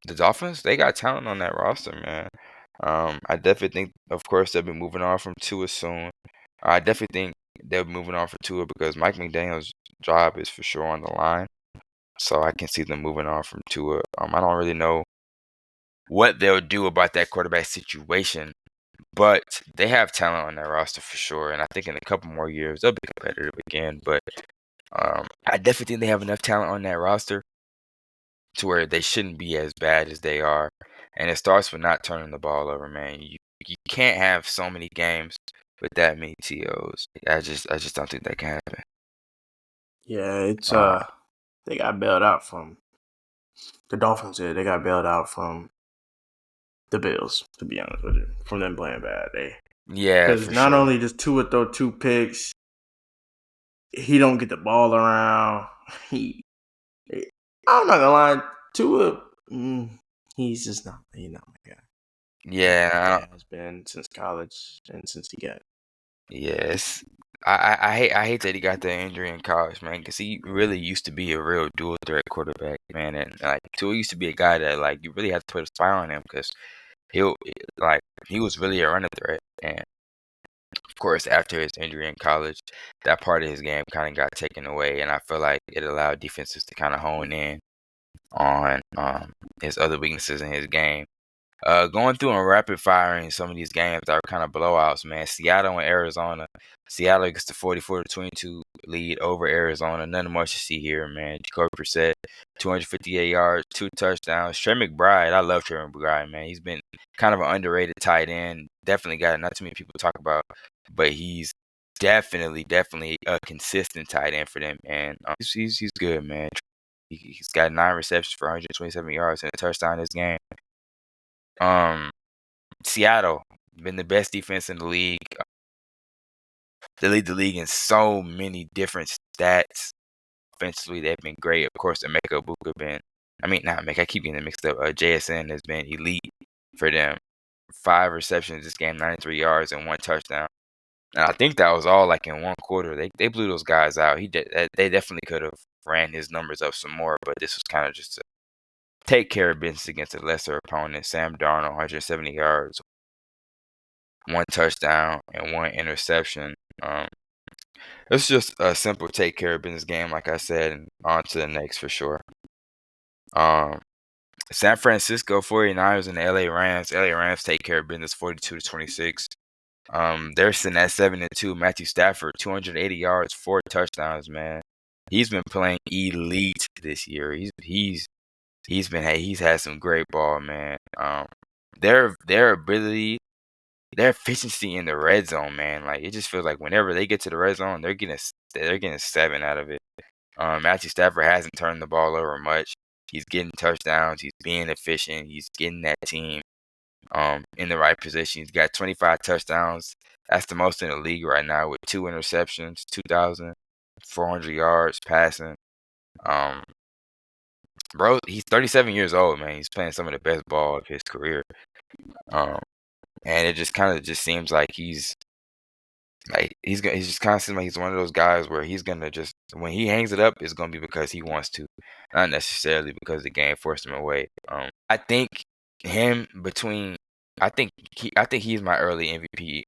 the Dolphins, they got talent on that roster, man. I definitely think, of course, they'll be moving on from Tua soon. I definitely think they'll be moving on from Tua because Mike McDaniel's job is for sure on the line. So I can see them moving on from Tua. I don't really know what they'll do about that quarterback situation, but they have talent on that roster for sure. And I think in a couple more years, they'll be competitive again. But I definitely think they have enough talent on that roster to where they shouldn't be as bad as they are. And it starts with not turning the ball over, man. You can't have so many games with that many TOs. I just don't think that can happen. Yeah, it's Uh, they got bailed out from the Dolphins did. They got bailed out from the Bills, to be honest with you. From them playing bad. yeah, Because for not sure. only does Tua throw 2 picks, he don't get the ball around. I'm not gonna lie, Tua, he's just not my guy. Yeah, It has been since college and since he got. yes. I hate that he got that injury in college, man, because he really used to be a real dual threat quarterback, man, and like Tua used to be a guy that like you really had to put a spy on him because he'll like he was really a running threat, and of course after his injury in college, that part of his game kind of got taken away, and I feel like it allowed defenses to kind of hone in on his other weaknesses in his game. Going through and rapid firing some of these games that were kind of blowouts, man. Seattle and Arizona. Seattle gets the 44-22 lead over Arizona. Nothing much to see here, man. Jacoby Brissett, 258 yards, 2 touchdowns. Trey McBride, I love Trey McBride, man. He's been kind of an underrated tight end. Definitely got not too many people talk about, but he's definitely a consistent tight end for them, and he's good, man. He's got 9 receptions for 127 yards and a touchdown this game. Seattle been the best defense in the league. They lead the league in so many different stats. Offensively, they've been great. Of course, Emeka Ibuka been. I mean, not Emeka. I keep getting them mixed up. JSN has been elite for them. 5 receptions this game, 93 yards and 1 touchdown. And I think that was all like in 1 quarter. They blew those guys out. They definitely could have ran his numbers up some more, but this was kind of just to take care of business against a lesser opponent. Sam Darnold, 170 yards, 1 touchdown, and 1 interception. It's just a simple take care of business game, like I said, and on to the next for sure. Um, San Francisco 49ers and the LA Rams. LA Rams take care of business 42-26. They're sitting at 7-2. Matthew Stafford, 280 yards, 4 touchdowns, man. He's been playing elite this year. He's had some great ball, man. Their ability, their efficiency in the red zone, man. Like it just feels like whenever they get to the red zone, they're getting they're getting 7 out of it. Matthew Stafford hasn't turned the ball over much. He's getting touchdowns. He's being efficient. He's getting that team in the right position. He's got 25 touchdowns. That's the most in the league right now with 2 interceptions, 2,400 yards passing. Bro, he's 37 years old, man. He's playing some of the best ball of his career. And it just kind of just seems like he's just kind of seems like he's one of those guys where he's gonna just when he hangs it up, it's gonna be because he wants to, not necessarily because the game forced him away. I think him between, I think he's my early MVP,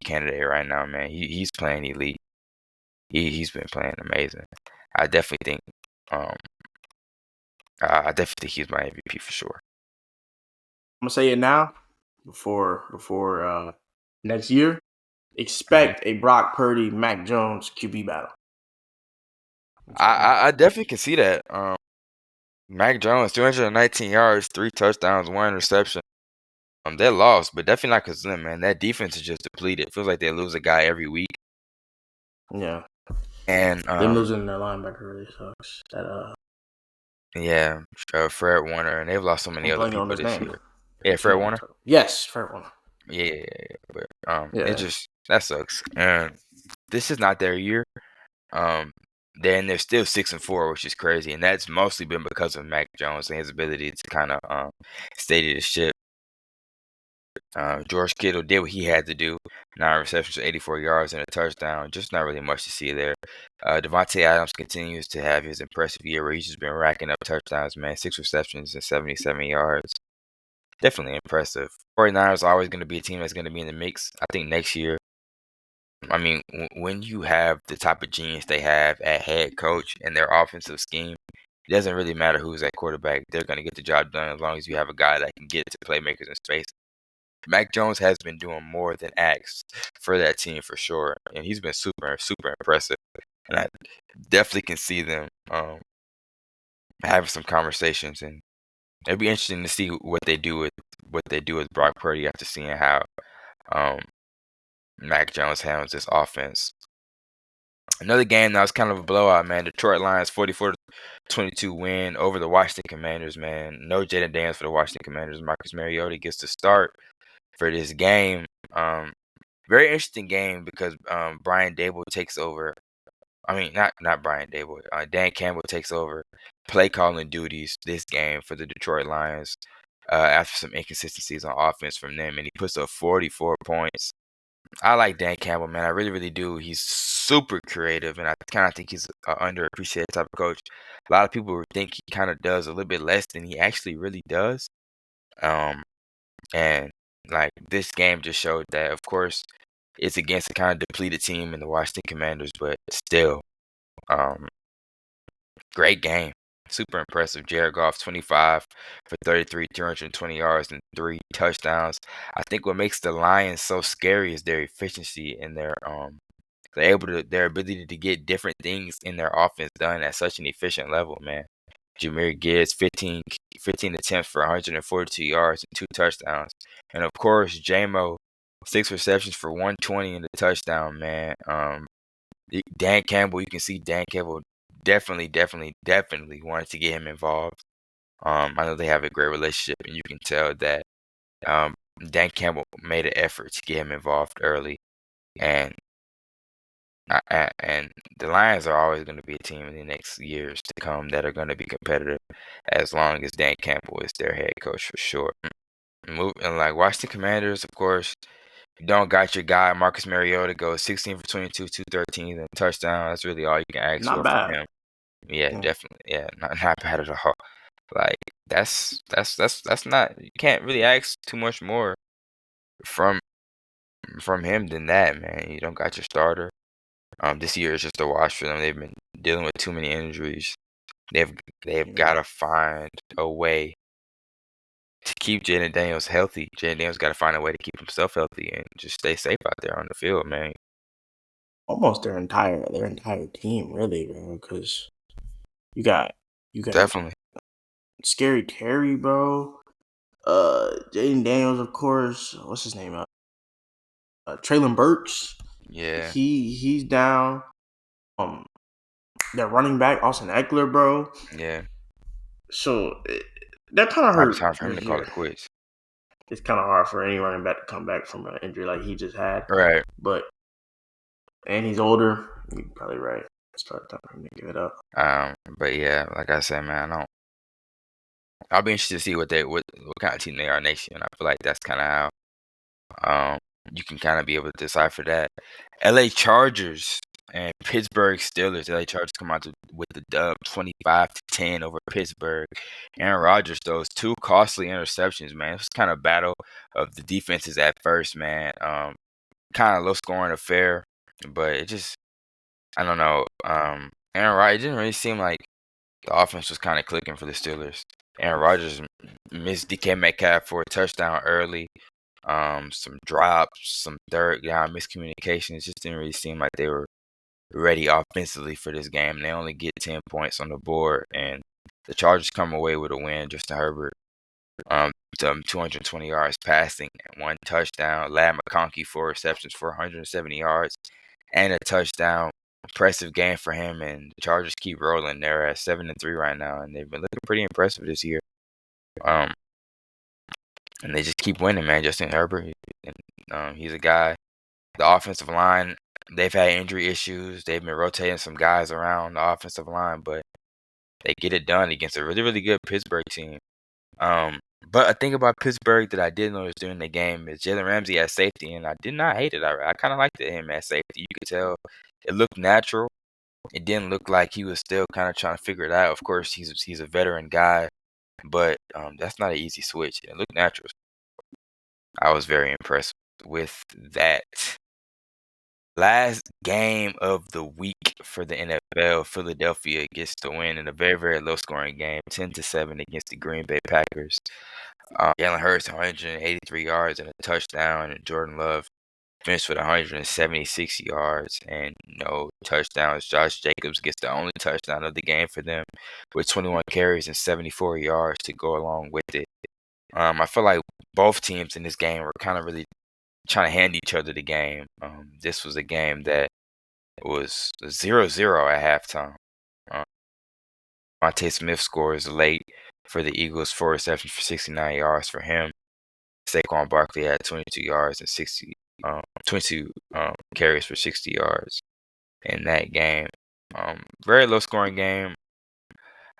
candidate right now, man. He's playing elite. He's been playing amazing. I definitely think, I definitely think he's my MVP for sure. I'm gonna say it now before next year. Expect a Brock Purdy, Mac Jones QB battle. I definitely can see that. Mac Jones, 219 yards, 3 touchdowns, 1 interception. They lost, but definitely not because of them, man. That defense is just depleted. It feels like they lose a guy every week. Yeah. And them losing their linebacker really sucks. Yeah, Fred Warner, and they've lost so many other people this year. Yeah, Fred Warner. Yes, Fred Warner. Yeah, but it just that sucks. And this is not their year. Then they're still 6-4, which is crazy, and that's mostly been because of Mac Jones and his ability to kind of steady the ship. George Kittle did what he had to do. 9 receptions, 84 yards, and a touchdown. Just not really much to see there. Devontae Adams continues to have his impressive year where he's just been racking up touchdowns, man. 6 receptions and 77 yards. Definitely impressive. 49ers are always going to be a team that's going to be in the mix. I think next year, I mean, when you have the type of genius they have at head coach and their offensive scheme, it doesn't really matter who's at quarterback. They're going to get the job done as long as you have a guy that can get to playmakers in space. Mac Jones has been doing more than asked for that team for sure, and he's been super, super impressive. And I definitely can see them having some conversations, and it'll be interesting to see what they do with Brock Purdy after seeing how Mac Jones handles this offense. Another game that was kind of a blowout, man. Detroit Lions 44-22 win over the Washington Commanders, man. No Jaden Daniels for the Washington Commanders. Marcus Mariota gets to start for this game. Very interesting game because Brian Dable takes over. I mean, not Brian Dable. Dan Campbell takes over play calling duties this game for the Detroit Lions after some inconsistencies on offense from them, and he puts up 44 points. I like Dan Campbell, man. I really, really do. He's super creative, and I kind of think he's an underappreciated type of coach. A lot of people think he kind of does a little bit less than he actually really does. And like this game just showed that, of course, it's against a kind of depleted team in the Washington Commanders, but still, great game. Super impressive. Jared Goff, 25 for 33, 220 yards and 3 touchdowns. I think what makes the Lions so scary is their efficiency and their ability to get different things in their offense done at such an efficient level, man. Jahmyr Gibbs, 15 attempts for 142 yards and 2 touchdowns. And of course, J-Mo, 6 receptions for 120 and a touchdown, man. Dan Campbell, you can see Dan Campbell definitely wanted to get him involved. I know they have a great relationship, and you can tell that Dan Campbell made an effort to get him involved early. And the Lions are always going to be a team in the next years to come that are going to be competitive as long as Dan Campbell is their head coach for sure. And like Washington Commanders, of course, you don't got your guy Marcus Mariota go 16 for 22, 213 and a touchdown. That's really all you can ask for from him. Yeah, definitely. Yeah, not bad at all. Like that's not, you can't really ask too much more from him than that, man. You don't got your starter. This year is just a wash for them. They've been dealing with too many injuries. They've got to find a way to keep Jaden Daniels healthy. Jaden Daniels got to find a way to keep himself healthy and just stay safe out there on the field, man. Almost their entire team, really, bro. Because you got definitely Scary Terry, bro. Jaden Daniels, of course. What's his name? Traylon Burks. Yeah. He's down. That running back Austin Eckler, bro. Yeah. So that kind of Might be hurt time for him to this call year. it quits. It's kind of hard for any running back to come back from an injury like he just had. Right. But and he's older. You're probably right. It's probably time for him to give it up. But yeah, like I said, man, I'll be interested to see what kind of team they are next year. And I feel like that's kind of how you can kind of be able to decipher that. LA Chargers and Pittsburgh Steelers. LA Chargers come out with the dub 25-10 over Pittsburgh. Aaron Rodgers throws two costly interceptions, man. It was kind of battle of the defenses at first, man. Kind of low scoring affair, but it just, I don't know. Aaron Rodgers, it didn't really seem like the offense was kind of clicking for the Steelers. Aaron Rodgers missed DK Metcalf for a touchdown early. Some drops, some third down miscommunications. It just didn't really seem like they were ready offensively for this game. They only get 10 points on the board, and the Chargers come away with a win. Justin Herbert, 220 yards passing and one touchdown. Lad McConkey, 4 receptions for 170 yards and a touchdown. Impressive game for him, and the Chargers keep rolling. They're at 7-3 right now, and they've been looking pretty impressive this year. And they just keep winning, man. Justin Herbert, he's a guy. The offensive line, they've had injury issues. They've been rotating some guys around the offensive line, but they get it done against a really, really good Pittsburgh team. But a thing about Pittsburgh that I did notice during the game is Jalen Ramsey at safety, and I did not hate it. I kind of liked him at safety. You could tell it looked natural. It didn't look like he was still kind of trying to figure it out. Of course, he's a veteran guy, but that's not an easy switch. It looked natural. I was very impressed with that. Last game of the week for the NFL, Philadelphia gets the win in a very, very low-scoring game, 10-7 against the Green Bay Packers. Jalen Hurts, 183 yards and a touchdown, and Jordan Love finished with 176 yards and no touchdowns. Josh Jacobs gets the only touchdown of the game for them with 21 carries and 74 yards to go along with it. I feel like both teams in this game were kind of really trying to hand each other the game. This was a game that was 0-0 at halftime. Monte Smith scores late for the Eagles, 4 receptions for 69 yards for him. Saquon Barkley had 22 yards and 22 carries for 60 yards in that game. Very low scoring game.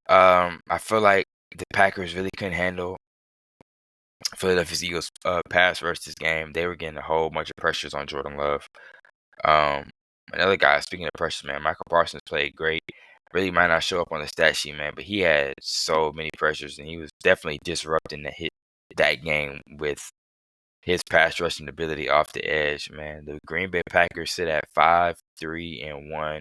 I feel like the Packers really couldn't handle Philadelphia Eagles pass rush this game. They were getting a whole bunch of pressures on Jordan Love. Another guy, speaking of pressures, man, Michael Parsons played great. Really might not show up on the stat sheet, man, but he had so many pressures, and he was definitely disrupting that game with his pass rushing ability off the edge, man. The Green Bay Packers sit at 5-3-1,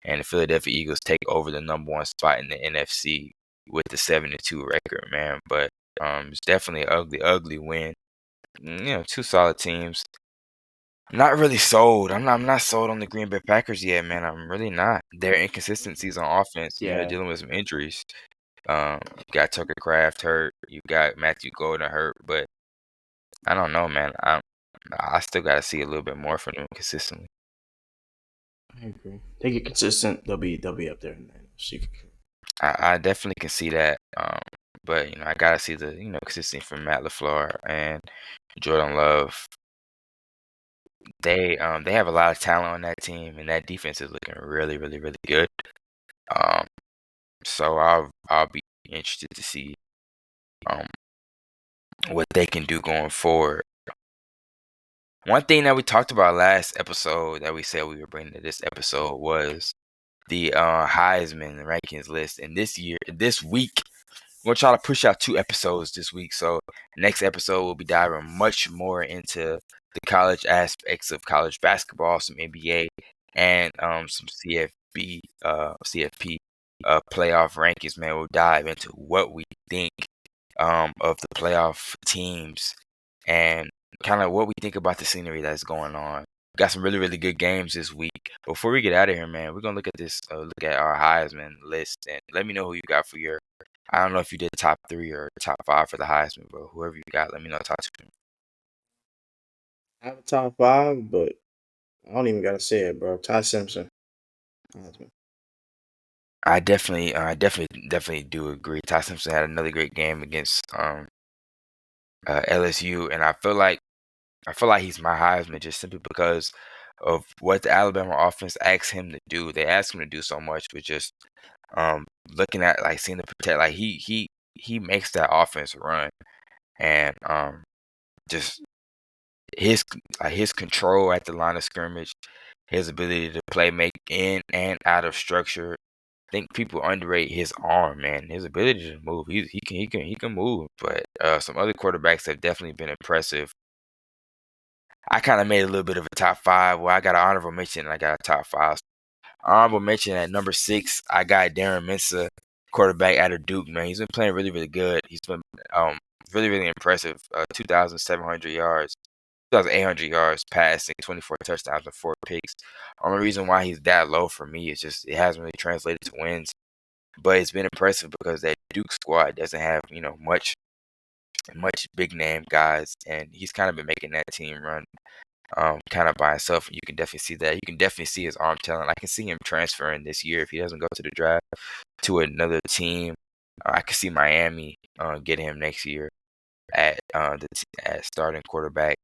and the Philadelphia Eagles take over the number one spot in the NFC with the 7-2 record, man. But it's definitely an ugly, ugly win. Two solid teams. Not really sold. I'm not sold on the Green Bay Packers yet, man. I'm really not. Their inconsistencies on offense, they're Yeah, dealing with some injuries. You got Tucker Kraft hurt. You got Matthew Golden hurt, but I don't know, man. I still got to see a little bit more from them consistently. I agree. They get consistent, they'll be up there in the NFC. I definitely can see that. But I gotta see the consistency from Matt LaFleur and Jordan Love. They have a lot of talent on that team, and that defense is looking really, really, really good. So I'll be interested to see what they can do going forward. One thing that we talked about last episode that we said we were bringing to this episode was the Heisman rankings list. And this week, we're gonna try to push out 2 episodes this week. So next episode we'll be diving much more into the college aspects of college basketball, some NBA, and some CFP playoff rankings. Man, we'll dive into what we think of the playoff teams and kind of what we think about the scenery that's going on. We got some really, really good games this week. Before we get out of here, man, we're gonna look at this, look at our Heisman list, and let me know who you got for your. I don't know if you did top 3 or top 5 for the Heisman, but whoever you got, let me know. Talk to me. I have a top 5, but I don't even gotta say it, bro. Ty Simpson. Heisman. I definitely do agree. Ty Simpson had another great game against LSU, and I feel like he's my Heisman just simply because of what the Alabama offense asks him to do. They ask him to do so much, with just looking at like seeing the protect, like he makes that offense run, and just his control at the line of scrimmage, his ability to play make in and out of structure. I think people underrate his arm, man. His ability to move. He can move, but some other quarterbacks have definitely been impressive. I kind of made a little bit of a top five. Well, I got an honorable mention and I got a top five. Honorable mention at number 6, I got Darren Mensah, quarterback out of Duke. Man, he's been playing really, really good. He's been really, really impressive. 2,700 yards, 2,800 yards passing, 24 touchdowns and 4 picks. Only reason why he's that low for me is just it hasn't really translated to wins. But it's been impressive because that Duke squad doesn't have much big name guys, and he's kind of been making that team run kind of by himself. And you can definitely see that. You can definitely see his arm talent. I can see him transferring this year if he doesn't go to the draft to another team. I can see Miami getting him next year at starting quarterback.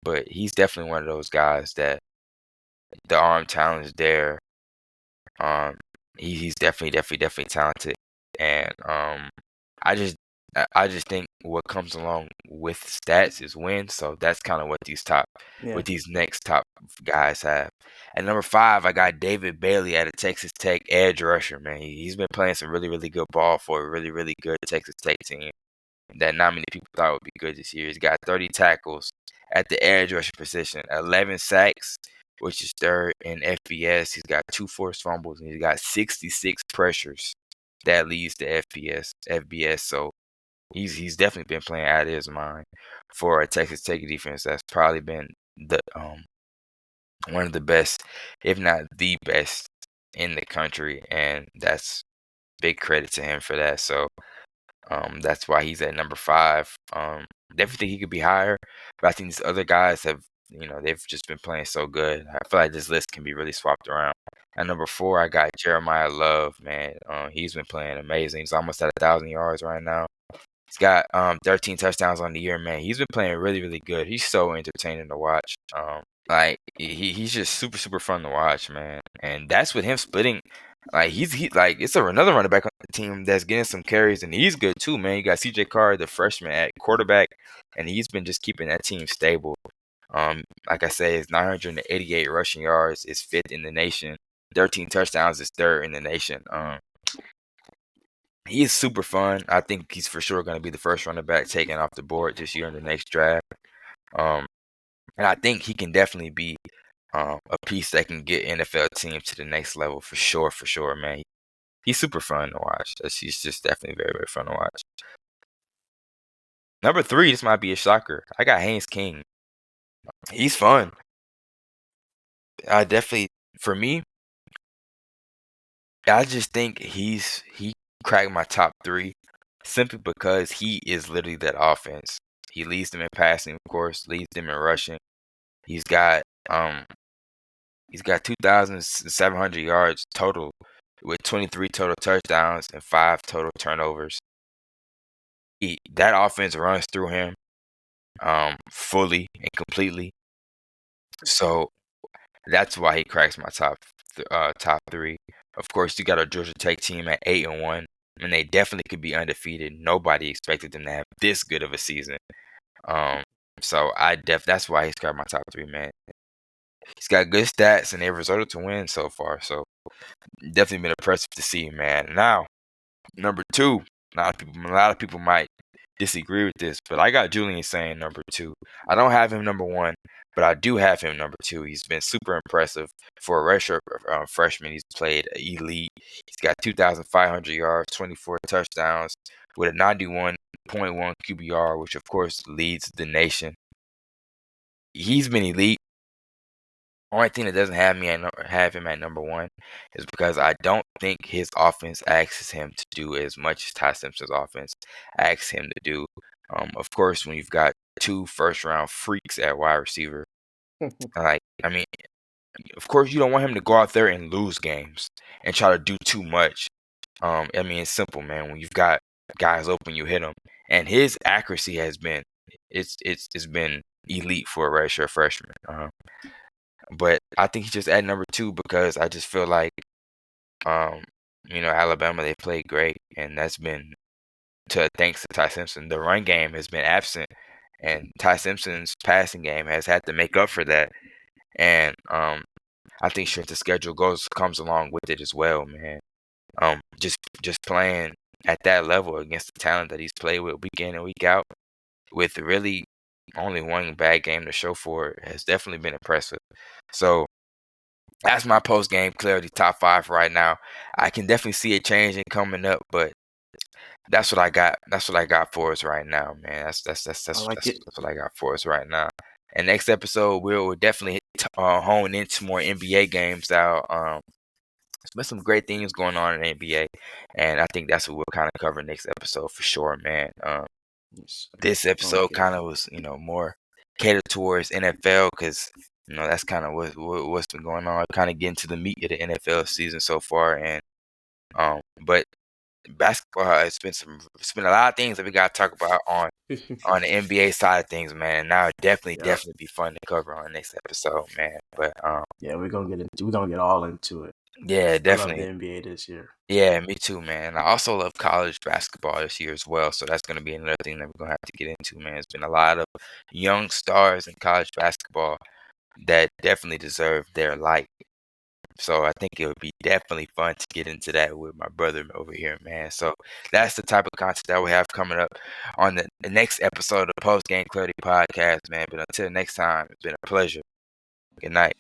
But he's definitely one of those guys that the arm talent is there. Um, he's definitely talented, and I just I just think what comes along with stats is wins. So that's kind of what Yeah. these next top guys have. At number 5, I got David Bailey at a Texas Tech edge rusher. Man, he's been playing some really, really good ball for a really, really good Texas Tech team that not many people thought would be good this year. He's got 30 tackles at the edge rusher position, 11 sacks, which is third in FBS. He's got 2 forced fumbles, and he's got 66 pressures. That leads to FBS. So he's definitely been playing out of his mind for a Texas Tech defense that's probably been the one of the best, if not the best, in the country, and that's big credit to him for that. So that's why he's at number 5. Definitely think he could be higher, but I think these other guys they've just been playing so good. I feel like this list can be really swapped around. At number 4, I got Jeremiah Love, man. He's been playing amazing. He's almost at 1,000 yards right now. He's got 13 touchdowns on the year, man. He's been playing really, really good. He's so entertaining to watch. Like he's just super, super fun to watch, man. And that's with him splitting. Like it's another running back on the team that's getting some carries, and he's good too, man. You got CJ Carr, the freshman at quarterback, and he's been just keeping that team stable. Like I say, his 988 rushing yards is 5th in the nation. 13 touchdowns is 3rd in the nation. He is super fun. I think he's for sure going to be the first running back taken off the board this year in the next draft. And I think he can definitely be a piece that can get NFL teams to the next level for sure, man. He's super fun to watch. He's just definitely very, very fun to watch. Number 3, this might be a shocker. I got Haynes King. He's fun. For me, I just think he cracked my top 3 simply because he is literally that offense. He leads them in passing, of course, leads them in rushing. He's got 2,700 yards total with 23 total touchdowns and 5 total turnovers. That offense runs through him fully and completely. So that's why he cracks my top 3. Of course, you got a Georgia Tech team at 8-1, and they definitely could be undefeated. Nobody expected them to have this good of a season. So that's why he's got my top 3, man. He's got good stats, and they've resulted to win so far. So definitely been impressive to see, man. Now, number 2, a lot of people might disagree with this, but I got Julian saying number 2. I don't have him number 1, but I do have him number 2. He's been super impressive for a redshirt freshman. He's played elite. He's got 2,500 yards, 24 touchdowns with a 91.1 QBR, which of course leads the nation. He's been elite. Only thing that doesn't have him at number 1 is because I don't think his offense asks him to do as much as Ty Simpson's offense asks him to do. Of course, when you've got 2 first-round freaks at wide receiver, of course, you don't want him to go out there and lose games and try to do too much. I mean, it's simple, man. When you've got guys open, you hit them, and his accuracy has been it's been elite for a redshirt freshman. But I think he's just at number two because I just feel like, um, Alabama, they played great, and that's been thanks to Ty Simpson. The run game has been absent, and Ty Simpson's passing game has had to make up for that. And I think sure the schedule comes along with it as well, man. Just playing at that level against the talent that he's played with week in and week out, with really only one bad game to show for it, has definitely been impressive. So that's my post game clarity top five right now. I can definitely see it changing coming up, but that's what I got. That's what I got for us right now, man. I like it. That's what I got for us right now. And next episode, we'll definitely hone into more NBA games out. There's been some great things going on in the NBA, and I think that's what we'll kind of cover next episode for sure, man. This episode kind of was, more catered towards NFL because, that's kind of what's been going on. Kind of getting to the meat of the NFL season so far, and but basketball, it's been a lot of things that we got to talk about on the NBA side of things, man. And now definitely be fun to cover on the next episode, man. But yeah, we're gonna get all into it. Yeah, definitely. I love the NBA this year. Yeah, me too, man. I also love college basketball this year as well. So that's going to be another thing that we're going to have to get into, man. There's been a lot of young stars in college basketball that definitely deserve their light. So I think it would be definitely fun to get into that with my brother over here, man. So that's the type of content that we have coming up on the next episode of the Post Game Clarity Podcast, man. But until next time, it's been a pleasure. Good night.